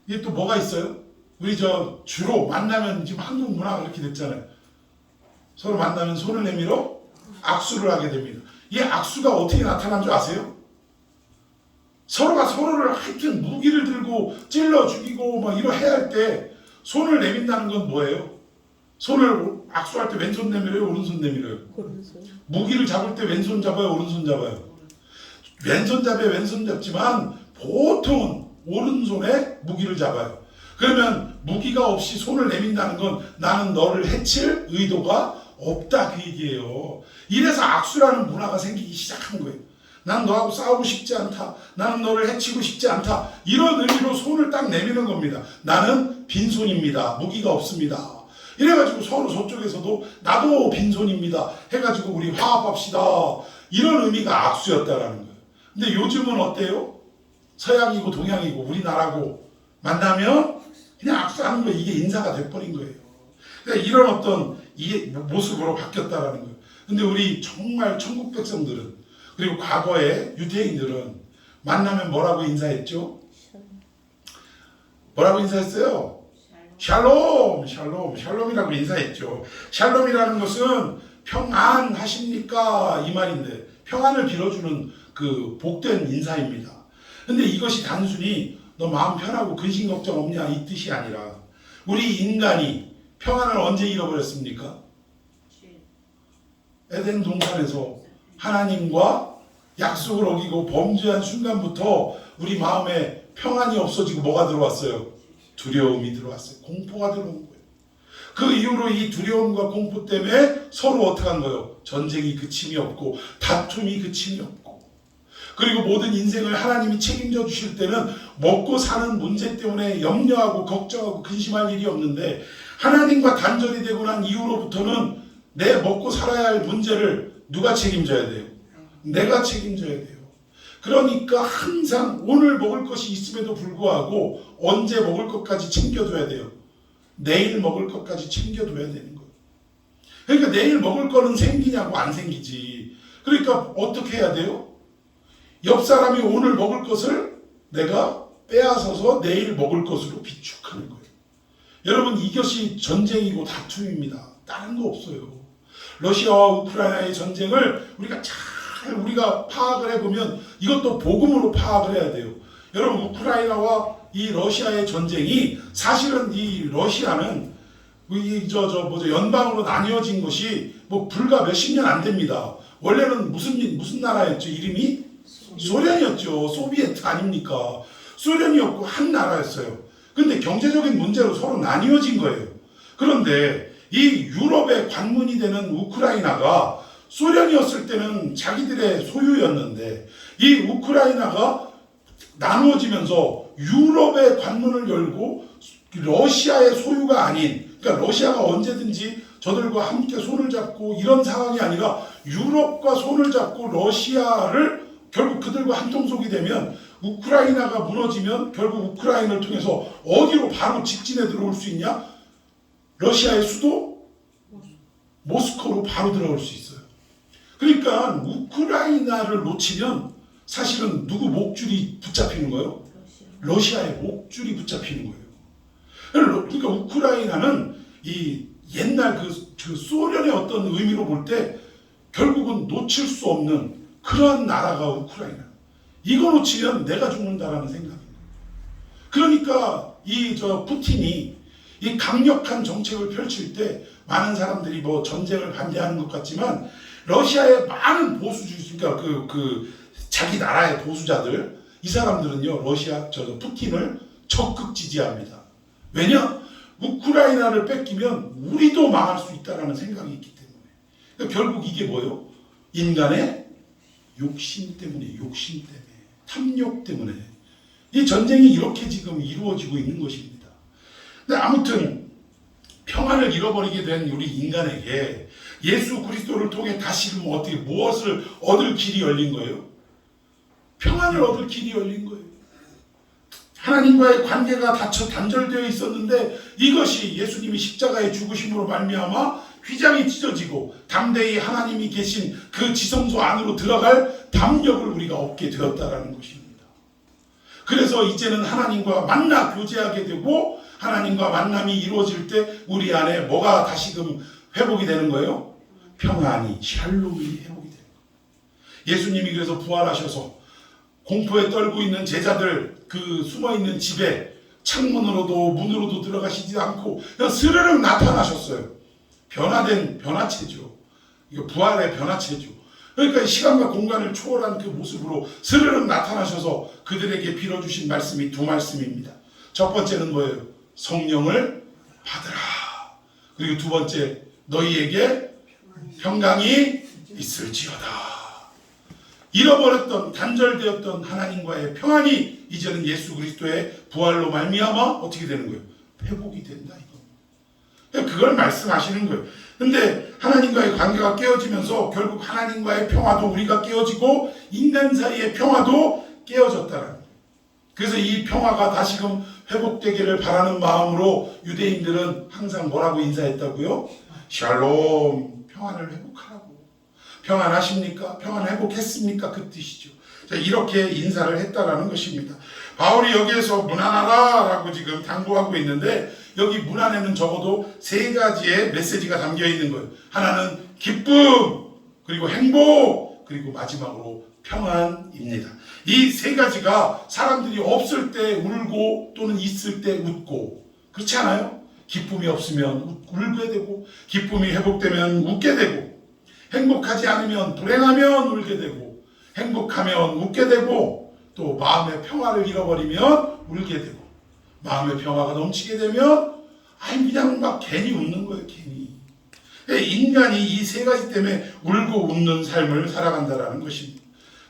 A: 이게 또 뭐가 있어요? 우리 저 주로 만나면 지금 한국 문화가 그렇게 됐잖아요. 서로 만나면 손을 내밀어 악수를 하게 됩니다. 이 악수가 어떻게 나타난 줄 아세요? 서로가 서로를 하여튼 무기를 들고 찔러 죽이고 막 이러 해야 할 때 손을 내민다는 건 뭐예요? 손을 악수할 때 왼손 내밀어요, 오른손 내밀어요?
C: 오른손.
A: 무기를 잡을 때 왼손 잡아요, 오른손 잡아요? 왼손 잡아요, 왼손 잡지만 보통은 오른손에 무기를 잡아요. 그러면 무기가 없이 손을 내민다는 건 나는 너를 해칠 의도가 없다, 그 얘기예요. 이래서 악수라는 문화가 생기기 시작한 거예요. 난 너하고 싸우고 싶지 않다. 나는 너를 해치고 싶지 않다. 이런 의미로 손을 딱 내미는 겁니다. 나는 빈손입니다. 무기가 없습니다. 이래가지고 서로 저쪽에서도 나도 빈손입니다. 해가지고 우리 화합합시다. 이런 의미가 악수였다라는 거예요. 근데 요즘은 어때요? 서양이고 동양이고 우리나라고 만나면 그냥 악수하는 거, 이게 인사가 돼버린 거예요. 그러니까 이런 어떤 이게 모습으로 바뀌었다라는 거예요. 근데 우리 정말 천국 백성들은, 그리고 과거에 유대인들은 만나면 뭐라고 인사했죠? 뭐라고 인사했어요? 샬롬, 샬롬, 샬롬이라고 인사했죠. 샬롬이라는 것은 평안하십니까? 이 말인데, 평안을 빌어주는 그 복된 인사입니다. 근데 이것이 단순히 너 마음 편하고 근심 걱정 없냐 이 뜻이 아니라, 우리 인간이 평안을 언제 잃어버렸습니까? 에덴 동산에서 하나님과 약속을 어기고 범죄한 순간부터 우리 마음에 평안이 없어지고 뭐가 들어왔어요? 두려움이 들어왔어요. 공포가 들어온 거예요. 그 이후로 이 두려움과 공포 때문에 서로 어떻게 한 거예요? 전쟁이 그침이 없고 다툼이 그침이 없고, 그리고 모든 인생을 하나님이 책임져 주실 때는 먹고 사는 문제 때문에 염려하고 걱정하고 근심할 일이 없는데, 하나님과 단절이 되고 난 이후로부터는 내 먹고 살아야 할 문제를 누가 책임져야 돼요? 내가 책임져야 돼요. 그러니까 항상 오늘 먹을 것이 있음에도 불구하고 언제 먹을 것까지 챙겨둬야 돼요. 내일 먹을 것까지 챙겨둬야 되는 거예요. 그러니까 내일 먹을 거는 생기냐고 안 생기지. 그러니까 어떻게 해야 돼요? 옆 사람이 오늘 먹을 것을 내가 빼앗아서 내일 먹을 것으로 비축하는 거예요. 여러분, 이것이 전쟁이고 다툼입니다. 다른 거 없어요. 러시아와 우크라이나의 전쟁을 우리가 파악을 해보면 이것도 복음으로 파악을 해야 돼요. 여러분, 우크라이나와 이 러시아의 전쟁이, 사실은 이 러시아는 연방으로 나뉘어진 것이 뭐 불과 몇십 년 안 됩니다. 원래는 무슨 나라였죠? 이름이 소련이었죠. 소비에트 아닙니까? 소련이었고 한 나라였어요. 근데 경제적인 문제로 서로 나뉘어진 거예요. 그런데 이 유럽의 관문이 되는 우크라이나가 소련이었을 때는 자기들의 소유였는데, 이 우크라이나가 나누어지면서 유럽의 관문을 열고 러시아의 소유가 아닌, 그러니까 러시아가 언제든지 저들과 함께 손을 잡고 이런 상황이 아니라 유럽과 손을 잡고 러시아를 결국 그들과 한통속이 되면, 우크라이나가 무너지면 결국 우크라이나를 통해서 어디로 바로 직진해 들어올 수 있냐? 러시아의 수도 모스크바로 바로 들어올 수 있어요. 그러니까 우크라이나를 놓치면 사실은 누구 목줄이 붙잡히는 거예요? 러시아의 목줄이 붙잡히는 거예요. 그러니까 우크라이나는 이 옛날 그 소련의 어떤 의미로 볼 때 결국은 놓칠 수 없는 그러한 나라가 우크라이나. 이거 놓치면 내가 죽는다라는 생각입니다. 그러니까 이 푸틴이 이 강력한 정책을 펼칠 때 많은 사람들이 뭐 전쟁을 반대하는 것 같지만 러시아의 많은 보수주의, 그러니까 자기 나라의 보수자들, 이 사람들은요 푸틴을 적극 지지합니다. 왜냐? 우크라이나를 뺏기면 우리도 망할 수 있다는 생각이 있기 때문에. 그러니까 결국 이게 뭐예요? 인간의 욕심 때문에, 탐욕 때문에 이 전쟁이 이렇게 지금 이루어지고 있는 것입니다. 근데 아무튼 평안을 잃어버리게 된 우리 인간에게 예수 그리스도를 통해 다시금 어떻게 무엇을 얻을 길이 열린 거예요? 평안을 얻을 길이 열린 거예요. 하나님과의 관계가 단절되어 있었는데 이것이 예수님이 십자가의 죽으심으로 말미암아 휘장이 찢어지고 담대히 하나님이 계신 그 지성소 안으로 들어갈 담력을 우리가 얻게 되었다라는 것입니다. 그래서 이제는 하나님과 만나 교제하게 되고 하나님과 만남이 이루어질 때 우리 안에 뭐가 다시금 회복이 되는 거예요? 평안이, 샬롬이 회복이 되는 거예요. 예수님이 그래서 부활하셔서 공포에 떨고 있는 제자들 그 숨어있는 집에 창문으로도 문으로도 들어가시지 않고 그냥 스르륵 나타나셨어요. 변화된 변화체죠. 이거 부활의 변화체죠. 그러니까 시간과 공간을 초월한 그 모습으로 스르륵 나타나셔서 그들에게 빌어주신 말씀이 두 말씀입니다. 첫 번째는 뭐예요? 성령을 받으라. 그리고 두 번째, 너희에게 평강이 있을지어다. 잃어버렸던, 단절되었던 하나님과의 평안이 이제는 예수 그리스도의 부활로 말미암아 어떻게 되는 거예요? 회복이 된다 이거. 그걸 말씀하시는 거예요. 근데 하나님과의 관계가 깨어지면서 결국 하나님과의 평화도 우리가 깨어지고 인간 사이의 평화도 깨어졌다는 거예요. 그래서 이 평화가 다시금 회복되기를 바라는 마음으로 유대인들은 항상 뭐라고 인사했다고요? 샬롬, 평안을 회복하라고. 평안하십니까? 평안 회복했습니까? 그 뜻이죠. 자, 이렇게 인사를 했다라는 것입니다. 바울이 여기에서 문안하라 라고 지금 당부하고 있는데 여기 문안에는 적어도 세 가지의 메시지가 담겨 있는 거예요. 하나는 기쁨, 그리고 행복, 그리고 마지막으로 평안입니다. 이 세 가지가 사람들이 없을 때 울고 또는 있을 때 웃고, 그렇지 않아요? 기쁨이 없으면 울게 되고, 기쁨이 회복되면 웃게 되고, 행복하지 않으면 불행하면 울게 되고, 행복하면 웃게 되고, 또 마음의 평화를 잃어버리면 울게 되고, 마음의 평화가 넘치게 되면 그냥 막 괜히 웃는 거예요. 괜히. 인간이 이 세 가지 때문에 울고 웃는 삶을 살아간다는 것입니다.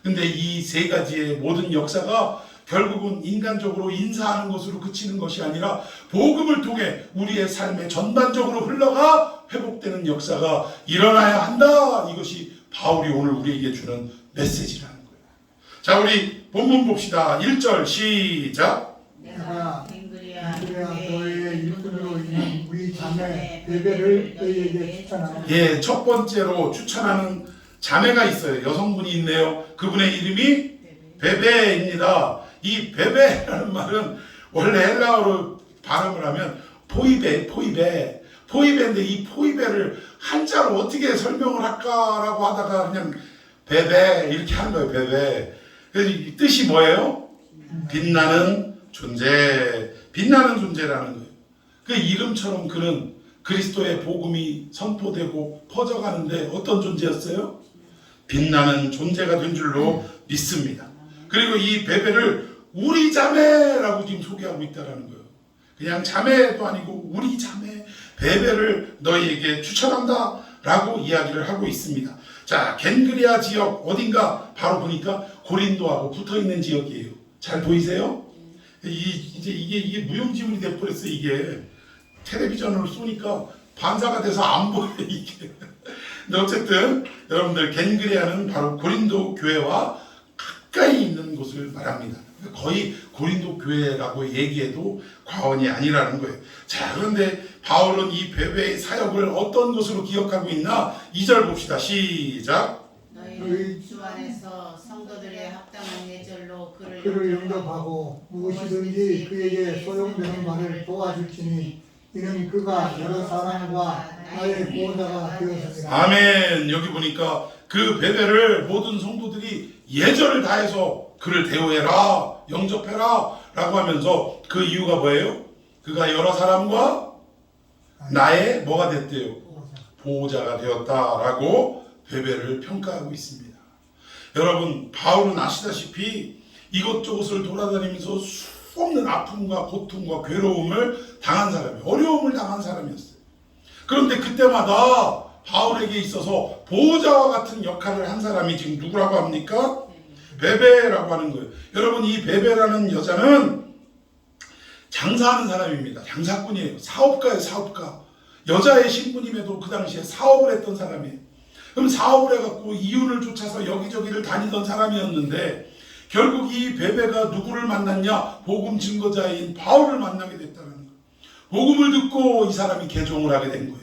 A: 근데 이 세 가지의 모든 역사가 결국은 인간적으로 인사하는 것으로 그치는 것이 아니라 복음을 통해 우리의 삶에 전반적으로 흘러가 회복되는 역사가 일어나야 한다. 이것이 바울이 오늘 우리에게 주는 메시지라는 거예요. 자, 우리 본문 봅시다. 1절 시작.
B: 내가 너의 일꾼으로 있는 우리 자매 베베를 너희에게 추천하노라.
A: 예, 첫 번째로 추천하는 자매가 있어요. 여성분이 있네요. 그분의 이름이 베베입니다. 이 베베라는 말은 원래 헬라어로 발음을 하면 포이베인데 이 포이베를 한자로 어떻게 설명을 할까라고 하다가 그냥 베베 이렇게 하는 거예요. 베베. 그래서 이 뜻이 뭐예요? 빛나는 존재, 빛나는 존재라는 거예요. 그 이름처럼 그는 그리스도의 복음이 선포되고 퍼져가는데 어떤 존재였어요? 빛나는 존재가 된 줄로 믿습니다. 그리고 이 베베를 우리 자매라고 지금 소개하고 있다는 거예요. 그냥 자매도 아니고 우리 자매 베베를 너희에게 추천한다 라고 이야기를 하고 있습니다. 자, 겐그리아 지역 어딘가 바로 보니까 고린도하고 붙어있는 지역이에요. 잘 보이세요? 이게 무용지물이 돼버렸어요. 이게 텔레비전으로 쏘니까 반사가 돼서 안 보여요. 이게. 근데 어쨌든 여러분들 겐그리아는 바로 고린도 교회와 가까이 있는 곳을 말합니다. 거의 고린도 교회라고 얘기해도 과언이 아니라는 거예요. 자, 그런데 바울은 이 베베의 사역을 어떤 것으로 기억하고 있나? 2절 봅시다. 시작.
C: 너희는 주 안에서 성도들의 합당한 예절로
B: 그를 영접하고 무엇이든지 그에게 소용되는 말을 도와줄지니 이는 그가 여러 사람과 나의 보호자가 되었습니다.
A: 아멘. 여기 보니까 그 베베를 모든 성도들이 예절을 다해서 그를 대우해라, 영접해라 라고 하면서 그 이유가 뭐예요? 그가 여러 사람과 나의 뭐가 됐대요? 보호자가 되었다라고 베베를 평가하고 있습니다. 여러분, 바울은 아시다시피 이것저것을 돌아다니면서 수없는 아픔과 고통과 괴로움을 당한 사람이에요. 어려움을 당한 사람이었어요. 그런데 그때마다 바울에게 있어서 보호자와 같은 역할을 한 사람이 지금 누구라고 합니까? 베베라고 하는 거예요. 여러분, 이 베베라는 여자는 장사하는 사람입니다. 장사꾼이에요. 사업가예요, 사업가. 여자의 신분임에도 그 당시에 사업을 했던 사람이에요. 그럼 사업을 해갖고 이윤을 쫓아서 여기저기를 다니던 사람이었는데 결국 이 베베가 누구를 만났냐? 복음 증거자인 바울을 만나게 됐다는 거예요. 복음을 듣고 이 사람이 개종을 하게 된 거예요.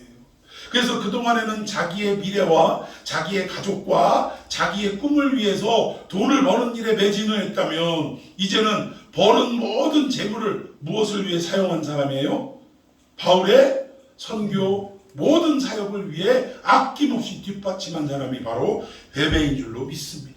A: 그래서 그동안에는 자기의 미래와 자기의 가족과 자기의 꿈을 위해서 돈을 버는 일에 매진을 했다면 이제는 버는 모든 재물을 무엇을 위해 사용한 사람이에요? 바울의 선교 모든 사역을 위해 아낌없이 뒷받침한 사람이 바로 베베인 줄로 믿습니다.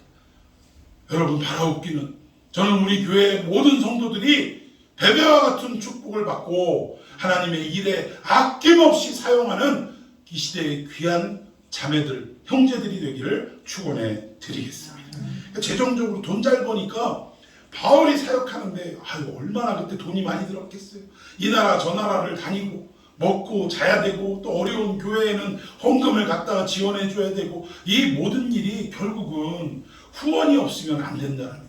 A: 여러분, 바라옵기는 저는 우리 교회의 모든 성도들이 베베와 같은 축복을 받고 하나님의 일에 아낌없이 사용하는 이 시대의 귀한 자매들, 형제들이 되기를 축원해 드리겠습니다. 재정적으로 돈 잘 버니까 바울이 사역하는데 얼마나 그때 돈이 많이 들었겠어요. 이 나라 저 나라를 다니고 먹고 자야 되고 또 어려운 교회에는 헌금을 갖다가 지원해 줘야 되고 이 모든 일이 결국은 후원이 없으면 안 된다는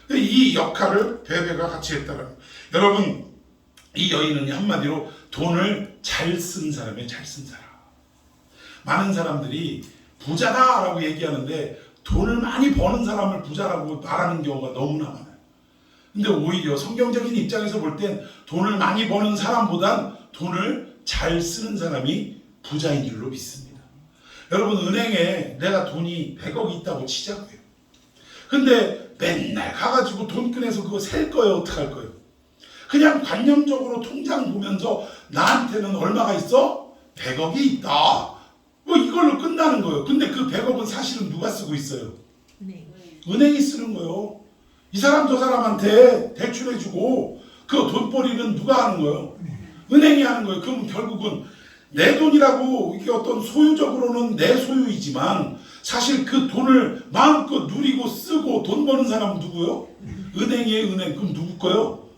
A: 거예요. 이 역할을 베베가 같이 했다는 거예요. 여러분, 이 여인은 한마디로 돈을 잘 쓴 사람이에요. 잘 쓴 사람. 많은 사람들이 부자다라고 얘기하는데 돈을 많이 버는 사람을 부자라고 말하는 경우가 너무나 많아요. 근데 오히려 성경적인 입장에서 볼 땐 돈을 많이 버는 사람보단 돈을 잘 쓰는 사람이 부자인 줄로 믿습니다. 여러분, 은행에 내가 돈이 100억 있다고 치자고요. 근데 맨날 가가지고 돈 꺼내서 그거 셀 거예요? 어떡할 거예요? 그냥 관념적으로 통장 보면서 나한테는 얼마가 있어? 100억이 있다. 뭐 이걸로 끝나는 거예요. 근데 그 100억은 사실은 누가 쓰고 있어요? 은행이 쓰는 거예요. 이 사람 저 사람한테 대출해주고 그 돈벌이는 누가 하는 거예요? 은행이 하는 거예요. 그럼 결국은 내 돈이라고 이게 어떤 소유적으로는 내 소유이지만 사실 그 돈을 마음껏 누리고 쓰고 돈 버는 사람은 누구요? 은행이에요, 은행. 그럼 누구 거요?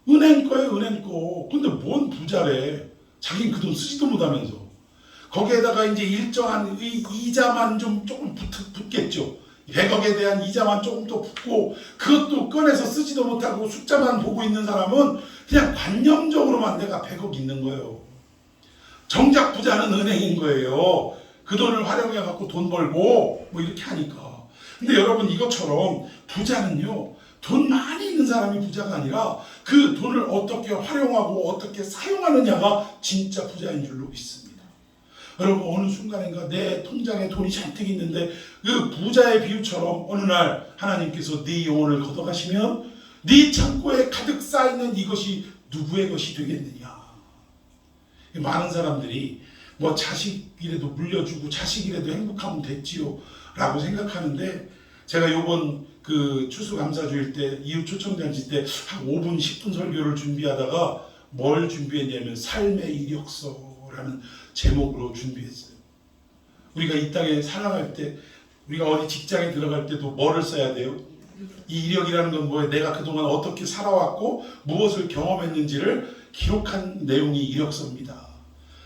A: 은행 거예요, 은행 거. 근데 뭔 부자래. 자기는 그 돈 쓰지도 못하면서. 거기에다가 이제 일정한 이자만 좀 조금 붙겠죠. 100억에 대한 이자만 조금 더 붙고 그것도 꺼내서 쓰지도 못하고 숫자만 보고 있는 사람은 그냥 관념적으로만 내가 100억 있는 거예요. 정작 부자는 은행인 거예요. 그 돈을 활용해 갖고 돈 벌고 뭐 이렇게 하니까. 근데 여러분, 이것처럼 부자는요, 돈 많이 있는 사람이 부자가 아니라 그 돈을 어떻게 활용하고 어떻게 사용하느냐가 진짜 부자인 줄로 믿습니다. 여러분, 어느 순간인가 내 통장에 돈이 잔뜩 있는데 그 부자의 비유처럼 어느 날 하나님께서 네 영혼을 걷어가시면 네 창고에 가득 쌓이는 이것이 누구의 것이 되겠느냐. 많은 사람들이 뭐 자식이라도 물려주고 자식이라도 행복하면 됐지요 라고 생각하는데, 제가 요번 그 추수감사주일 때 이웃 초청잔치 때 한 5분 10분 설교를 준비하다가 뭘 준비했냐면 삶의 이력서라는 제목으로 준비했어요. 우리가 이 땅에 살아갈 때, 우리가 어디 직장에 들어갈 때도 뭐를 써야 돼요? 이 이력이라는 건 뭐예요? 내가 그동안 어떻게 살아왔고 무엇을 경험했는지를 기록한 내용이 이력서입니다.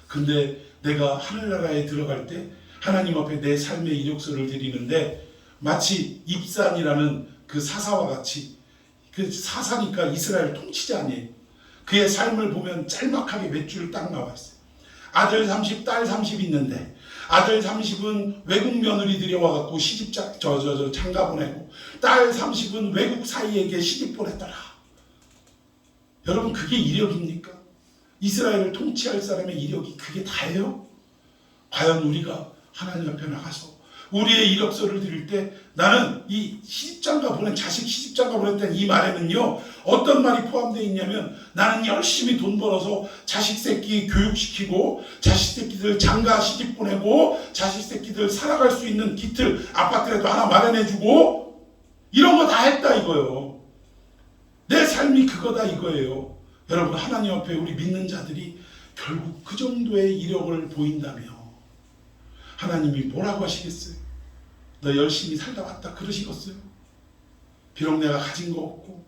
A: 근데 내가 하늘나라에 들어갈 때 하나님 앞에 내 삶의 이력서를 드리는데 마치 입산이라는 그 사사와 같이, 그 사사니까 이스라엘 통치자 아니에요. 그의 삶을 보면 짤막하게 몇 줄 딱 나와 있어요. 아들 30, 딸 30 있는데 아들 30은 외국 며느리들이 와갖고 장가 보내고 딸 30은 외국 사이에게 시집 보냈더라. 여러분, 그게 이력입니까? 이스라엘을 통치할 사람의 이력이 그게 다예요? 과연 우리가 하나님 앞에 나가서 우리의 이력서를 드릴 때 나는 이 시집장가 보낸 자식 시집장가 보냈다는 이 말에는요, 어떤 말이 포함되어 있냐면 나는 열심히 돈 벌어서 자식 새끼 교육시키고 자식 새끼들 장가 시집 보내고 자식 새끼들 살아갈 수 있는 기틀 아파트라도 하나 마련해주고 이런 거 다 했다 이거요. 내 삶이 그거다 이거예요. 여러분, 하나님 앞에 우리 믿는 자들이 결국 그 정도의 이력을 보인다며 하나님이 뭐라고 하시겠어요? 너 열심히 살다 왔다 그러시겠어요? 비록 내가 가진 거 없고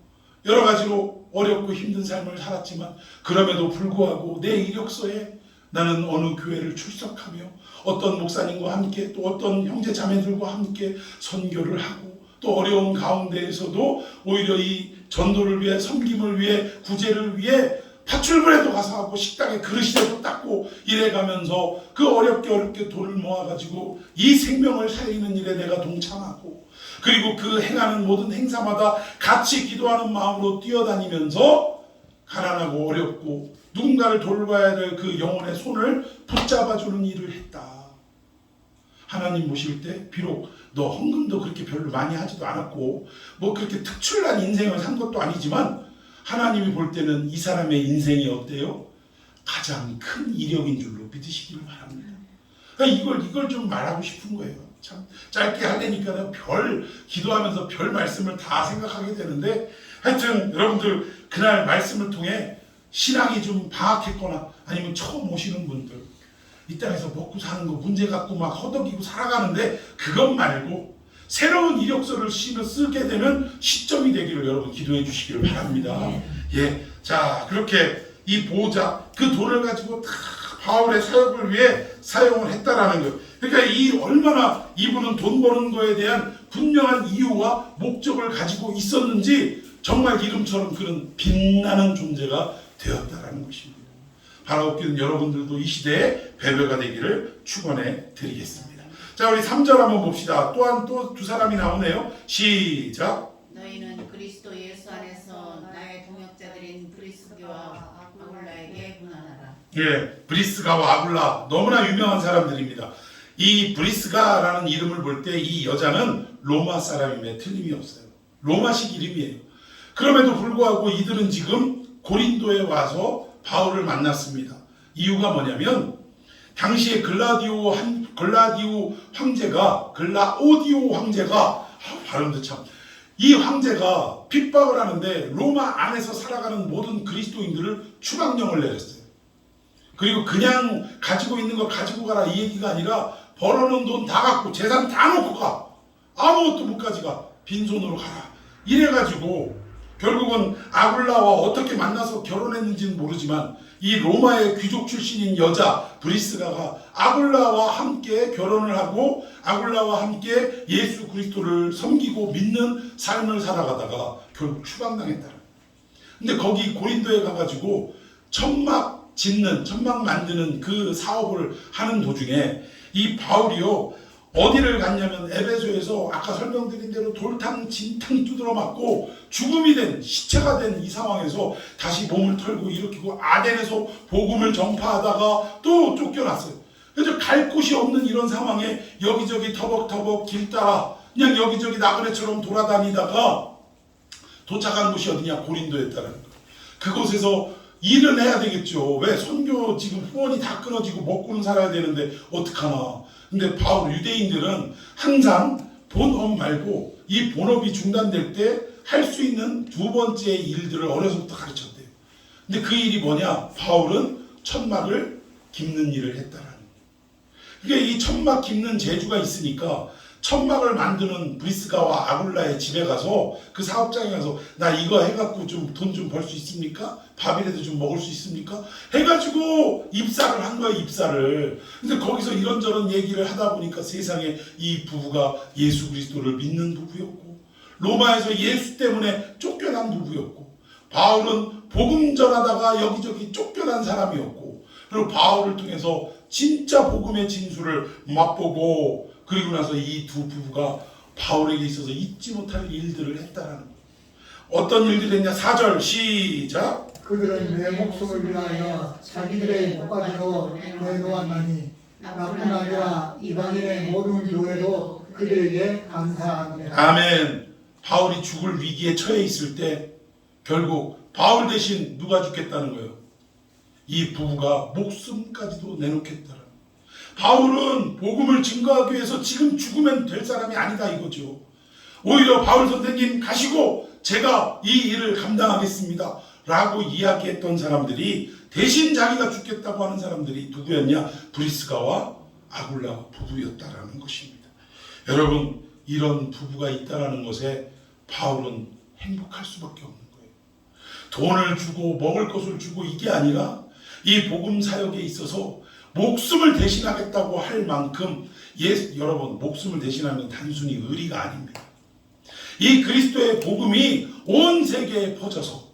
A: 여러 가지로 어렵고 힘든 삶을 살았지만 그럼에도 불구하고 내 이력서에 나는 어느 교회를 출석하며 어떤 목사님과 함께 또 어떤 형제 자매들과 함께 선교를 하고 또 어려운 가운데에서도 오히려 이 전도를 위해 섬김을 위해 구제를 위해 파출부에도 가서 하고 식당에 그릇이라도 닦고 이래가면서 그 어렵게 돈을 모아가지고 이 생명을 살리는 일에 내가 동참하고 그리고 그 행하는 모든 행사마다 같이 기도하는 마음으로 뛰어다니면서 가난하고 어렵고 누군가를 돌봐야 될 그 영혼의 손을 붙잡아주는 일을 했다. 하나님 보실 때 비록 너 헌금도 그렇게 별로 많이 하지도 않았고 뭐 그렇게 특출난 인생을 산 것도 아니지만 하나님이 볼 때는 이 사람의 인생이 어때요? 가장 큰 이력인 줄로 믿으시기를 바랍니다. 그러니까 이걸 좀 말하고 싶은 거예요. 참 짧게 하려니까 기도하면서 별 말씀을 다 생각하게 되는데 하여튼 여러분들 그날 말씀을 통해 신앙이 좀 방학했거나 아니면 처음 오시는 분들 이 땅에서 먹고 사는 거 문제 갖고 막 허덕이고 살아가는데 그것 말고 새로운 이력서를 쓰게 되는 시점이 되기를 여러분 기도해 주시기를 바랍니다. 예, 자 그렇게 이 보호자 그 돈을 가지고 다 바울의 사역을 위해 사용을 했다라는 것. 그러니까 이 얼마나 이분은 돈 버는 거에 대한 분명한 이유와 목적을 가지고 있었는지 정말 이름처럼 그런 빛나는 존재가 되었다라는 것입니다. 바라옵기는 여러분들도 이 시대에 배배가 되기를 축원해 드리겠습니다. 자, 우리 3절 한번 봅시다. 또한 또 두 사람이 나오네요. 시작.
C: 너희는 그리스도 예수 안에서 나의 동역자들인 브리스가와 아굴라에게 문안하라.
A: 예, 브리스가와 아굴라 너무나 유명한 사람들입니다. 이 브리스가라는 이름을 볼 때 이 여자는 로마 사람임에 틀림이 없어요. 로마식 이름이에요. 그럼에도 불구하고 이들은 지금 고린도에 와서 바울을 만났습니다. 이유가 뭐냐면 당시에 글라우디오 황제가 발음도 참 이 황제가 핍박을 하는데 로마 안에서 살아가는 모든 그리스도인들을 추방령을 내렸어요. 그리고 그냥 가지고 있는 거 가지고 가라 이 얘기가 아니라 벌어놓은 돈 다 갖고 재산 다 놓고 가. 아무것도 못 가져가. 빈손으로 가라. 이래가지고 결국은 아굴라와 어떻게 만나서 결혼했는지는 모르지만 이 로마의 귀족 출신인 여자 브리스가가 아굴라와 함께 결혼을 하고 아굴라와 함께 예수 그리스도를 섬기고 믿는 삶을 살아가다가 결국 추방당했다. 근데 거기 고린도에 가가지고 천막 만드는 그 사업을 하는 도중에 이 바울이요 어디를 갔냐면 에베소에서 아까 설명드린 대로 돌탕 진탕 두드러 맞고 죽음이 된 시체가 된 이 상황에서 다시 몸을 털고 일으키고 아덴에서 복음을 전파하다가 또 쫓겨났어요. 그래서 갈 곳이 없는 이런 상황에 여기저기 터벅터벅 길 따라 그냥 여기저기 나그네처럼 돌아다니다가 도착한 곳이 어디냐 고린도였다는 거예요. 그곳에서 일은 해야 되겠죠. 왜 선교 지금 후원이 다 끊어지고 먹고는 살아야 되는데 어떡하나. 근데 바울 유대인들은 항상 본업 말고 이 본업이 중단될 때 할 수 있는 두 번째 일들을 어려서부터 가르쳤대요. 근데 그 일이 뭐냐? 바울은 천막을 깁는 일을 했다라는 거예요. 그러니까 이 천막 깁는 재주가 있으니까 천막을 만드는 브리스가와 아굴라의 집에 가서 그 사업장에 가서 나 이거 해갖고 좀 돈 좀 벌 수 있습니까? 밥이라도 좀 먹을 수 있습니까? 해가지고 입사를 한 거예요, 입사를. 근데 거기서 이런저런 얘기를 하다 보니까 세상에 이 부부가 예수 그리스도를 믿는 부부였고 로마에서 예수 때문에 쫓겨난 부부였고 바울은 복음 전하다가 여기저기 쫓겨난 사람이었고 그리고 바울을 통해서 진짜 복음의 진수를 맛보고 그리고 나서 이 두 부부가 바울에게 있어서 잊지 못할 일들을 했다라는 거예요. 어떤 일들을 했냐? 4절 시작.
B: 그들은 내 목숨을 위하여 자기들의 목까지도 내놓았나니 나뿐 아니라 이방인의 모든 교회도 그들에게 감사하노라.
A: 아멘. 바울이 죽을 위기에 처해 있을 때 결국 바울 대신 누가 죽겠다는 거예요? 이 부부가 목숨까지도 내놓겠다는 거예요. 바울은 복음을 증거하기 위해서 지금 죽으면 될 사람이 아니다 이거죠. 오히려 바울 선생님 가시고 제가 이 일을 감당하겠습니다 라고 이야기했던 사람들이 대신 자기가 죽겠다고 하는 사람들이 누구였냐? 브리스가와 아굴라 부부였다라는 것입니다. 여러분, 이런 부부가 있다라는 것에 바울은 행복할 수밖에 없는 거예요. 돈을 주고 먹을 것을 주고 이게 아니라 이 복음 사역에 있어서 목숨을 대신하겠다고 할 만큼, 여러분, 목숨을 대신하는 단순히 의리가 아닙니다. 이 그리스도의 복음이 온 세계에 퍼져서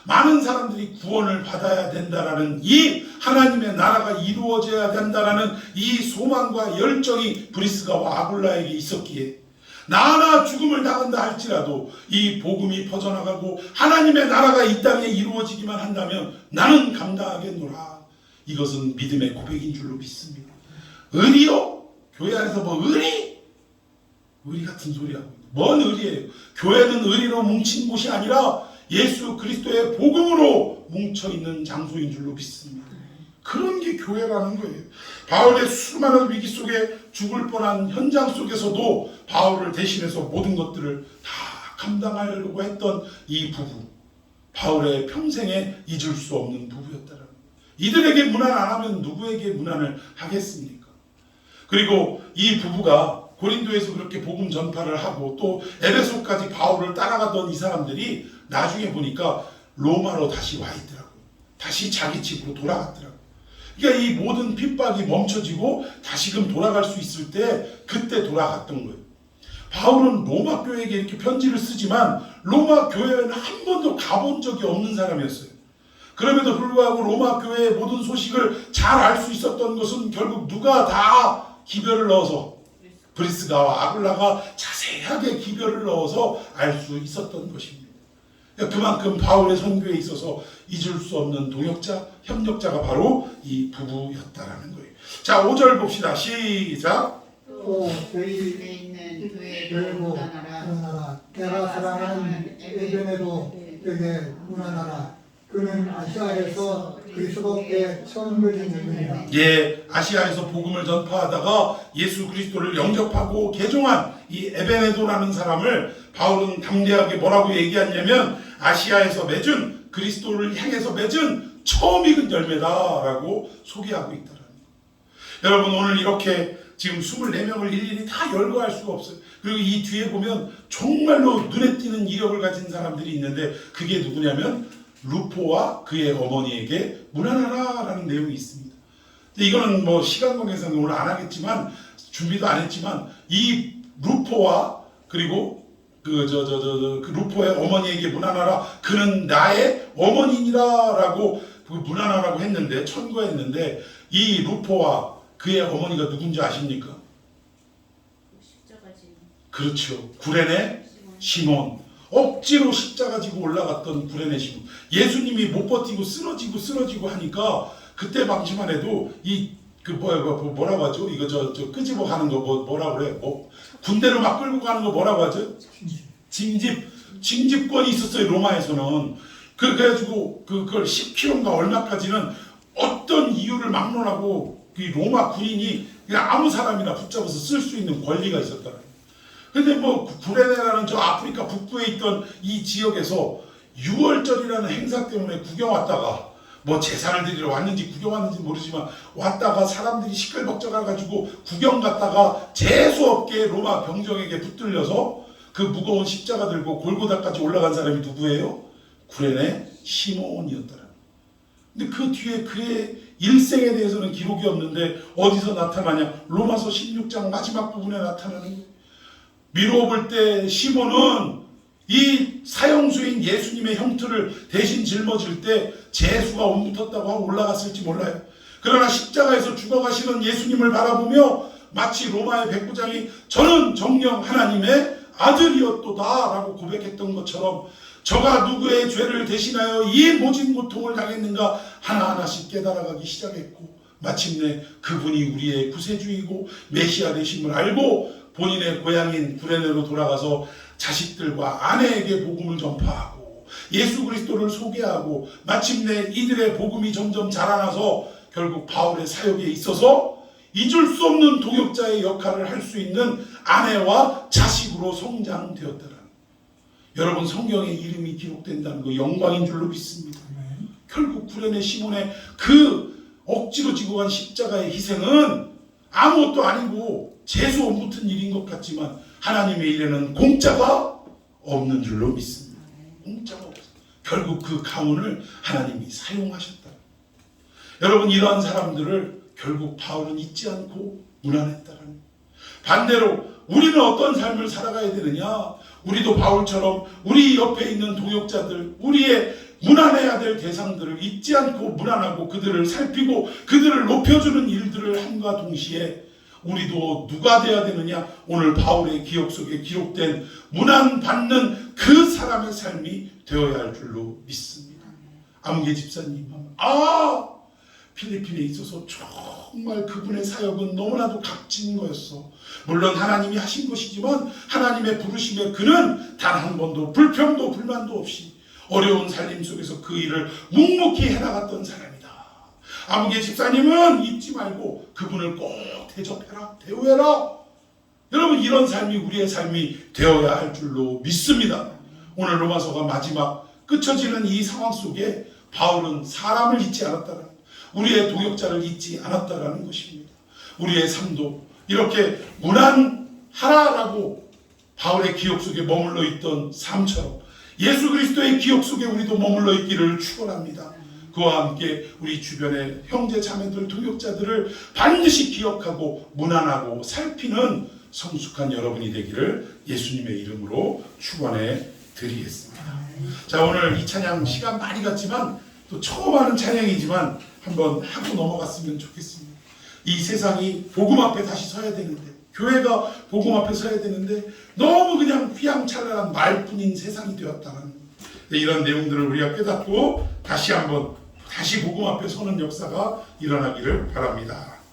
A: 많은 사람들이 구원을 받아야 된다라는 이 하나님의 나라가 이루어져야 된다라는 이 소망과 열정이 브리스가와 아굴라에게 있었기에 나 하나 죽음을 당한다 할지라도 이 복음이 퍼져나가고 하나님의 나라가 이 땅에 이루어지기만 한다면 나는 감당하겠노라. 이것은 믿음의 고백인 줄로 믿습니다. 의리요? 교회 안에서 뭐 의리? 의리 같은 소리하고 뭔 의리예요? 교회는 의리로 뭉친 곳이 아니라 예수 그리스도의 복음으로 뭉쳐있는 장소인 줄로 믿습니다. 그런 게 교회라는 거예요. 바울의 수많은 위기 속에 죽을 뻔한 현장 속에서도 바울을 대신해서 모든 것들을 다 감당하려고 했던 이 부부, 바울의 평생에 잊을 수 없는 부부였다는 거예요. 이들에게 문안 안 하면 누구에게 문안을 하겠습니까? 그리고 이 부부가 고린도에서 그렇게 복음 전파를 하고 또 에베소까지 바울을 따라가던 이 사람들이 나중에 보니까 로마로 다시 와 있더라고요. 다시 자기 집으로 돌아갔더라고요. 그러니까 이 모든 핍박이 멈춰지고 다시금 돌아갈 수 있을 때 그때 돌아갔던 거예요. 바울은 로마 교회에게 이렇게 편지를 쓰지만 로마 교회에는 한 번도 가본 적이 없는 사람이었어요. 그럼에도 불구하고 로마 교회의 모든 소식을 잘 알 수 있었던 것은 결국 누가 다 기별을 넣어서 브리스가와 아굴라가 자세하게 기별을 넣어서 알 수 있었던 것입니다. 그만큼 바울의 선교에 있어서 잊을 수 없는 동역자, 협력자가 바로 이 부부였다라는 거예요. 자, 5절 봅시다. 시작.
B: 또 저희
C: 집에 있는 교회로
B: 교회로
C: 문안하라.
B: 문안하라. 내가 사랑하는 에베네도 에게 문안하라. 그는 아시아에서 그리스도께 처음 걸린 인물이라.
A: 예, 아시아에서 복음을 전파하다가 예수 그리스도를 영접하고 개종한 이 에베네도라는 사람을 바울은 담대하게 뭐라고 얘기하냐면 아시아에서 맺은 그리스도를 향해서 맺은 처음 익은 열매다라고 소개하고 있다는 거예요. 여러분, 오늘 이렇게 지금 24명을 일일이 다 열거할 수가 없어요. 그리고 이 뒤에 보면 정말로 눈에 띄는 이력을 가진 사람들이 있는데 그게 누구냐면 루포와 그의 어머니에게 문안하라라는 내용이 있습니다. 근데 이거는 뭐 시간 관계상 오늘 안 하겠지만 준비도 안 했지만 이 루포와 그리고 그 루포의 어머니에게 문안하라. 그는 나의 어머니니라라고 문안하라고 했는데 천거했는데 이 루포와 그의 어머니가 누군지 아십니까?
C: 십자가지.
A: 그렇죠. 구레네 시몬. 억지로 십자가 지고 올라갔던 구레네 시몬. 예수님이 못 버티고 쓰러지고 하니까 그때 방치만 해도 뭐라고 하죠? 이거 저 끄집어 가는 거 뭐라고 그래? 군대로 막 끌고 가는 거 뭐라고 하죠? 징집권이 있었어요, 로마에서는. 그래가지고 그걸 10km인가 얼마까지는 어떤 이유를 막론하고 이 로마 군인이 그냥 아무 사람이나 붙잡아서 쓸 수 있는 권리가 있었다. 근데 뭐 구레네라는 저 아프리카 북부에 있던 이 지역에서 6월절이라는 행사 때문에 구경 왔다가 뭐 제사를 드리러 왔는지 구경 왔는지 모르지만 왔다가 사람들이 시끌벅적해가지고 구경 갔다가 재수없게 로마 병정에게 붙들려서 그 무거운 십자가 들고 골고다까지 올라간 사람이 누구예요? 구레네 시몬이었더라. 근데 그 뒤에 그의 일생에 대해서는 기록이 없는데 어디서 나타나냐? 로마서 16장 마지막 부분에 나타나는 거예요. 미루어 볼 때 시몬은 이 사형수인 예수님의 형틀을 대신 짊어질 때 재수가 옴붙었다고 하고 올라갔을지 몰라요. 그러나 십자가에서 죽어가시는 예수님을 바라보며 마치 로마의 백부장이 저는 정녕 하나님의 아들이었도다 라고 고백했던 것처럼 저가 누구의 죄를 대신하여 이 모진 고통을 당했는가 하나하나씩 깨달아가기 시작했고 마침내 그분이 우리의 구세주이고 메시아 되심을 알고 본인의 고향인 구레네로 돌아가서 자식들과 아내에게 복음을 전파하고 예수 그리스도를 소개하고 마침내 이들의 복음이 점점 자라나서 결국 바울의 사역에 있어서 잊을 수 없는 동역자의 역할을 할 수 있는 아내와 자식으로 성장되었더라. 여러분 성경에 이름이 기록된다는 거 영광인 줄로 믿습니다. 결국 구레네 시몬의 그 억지로 지고 간 십자가의 희생은 아무것도 아니고 재수 안 붙은 일인 것 같지만 하나님의 일에는 공짜가 없는 줄로 믿습니다. 공짜가 없어요. 결국 그 가문을 하나님이 사용하셨다. 여러분 이러한 사람들을 결국 바울은 잊지 않고 문안했다는. 반대로 우리는 어떤 삶을 살아가야 되느냐? 우리도 바울처럼 우리 옆에 있는 동역자들, 우리의 문안해야 될 대상들을 잊지 않고 문안하고 그들을 살피고 그들을 높여주는 일들을 함과 동시에 우리도 누가 되어야 되느냐? 오늘 바울의 기억 속에 기록된 문안받는 그 사람의 삶이 되어야 할 줄로 믿습니다. 암계 집사님, 필리핀에 있어서 정말 그분의 사역은 너무나도 값진 거였어. 물론 하나님이 하신 것이지만 하나님의 부르심에 그는 단 한 번도 불평도 불만도 없이 어려운 살림 속에서 그 일을 묵묵히 해나갔던 사람이다. 아무개 집사님은 잊지 말고 그분을 꼭 대접해라, 대우해라. 여러분 이런 삶이 우리의 삶이 되어야 할 줄로 믿습니다. 오늘 로마서가 마지막 끝쳐지는 이 상황 속에 바울은 사람을 잊지 않았다는, 우리의 동역자를 잊지 않았다라는 것입니다. 우리의 삶도 이렇게 문안하라라고 바울의 기억 속에 머물러 있던 삶처럼 예수 그리스도의 기억 속에 우리도 머물러 있기를 축원합니다. 그와 함께 우리 주변의 형제 자매들 동역자들을 반드시 기억하고 문안하고 살피는 성숙한 여러분이 되기를 예수님의 이름으로 축원해 드리겠습니다. 자, 오늘 이 찬양 시간 많이 갔지만 또 처음 하는 찬양이지만 한번 하고 넘어갔으면 좋겠습니다. 이 세상이 복음 앞에 다시 서야 되는데, 교회가 복음 앞에 서야 되는데 너무 그냥 휘황찬란한 말뿐인 세상이 되었다는 이런 내용들을 우리가 깨닫고 다시 복음 앞에 서는 역사가 일어나기를 바랍니다.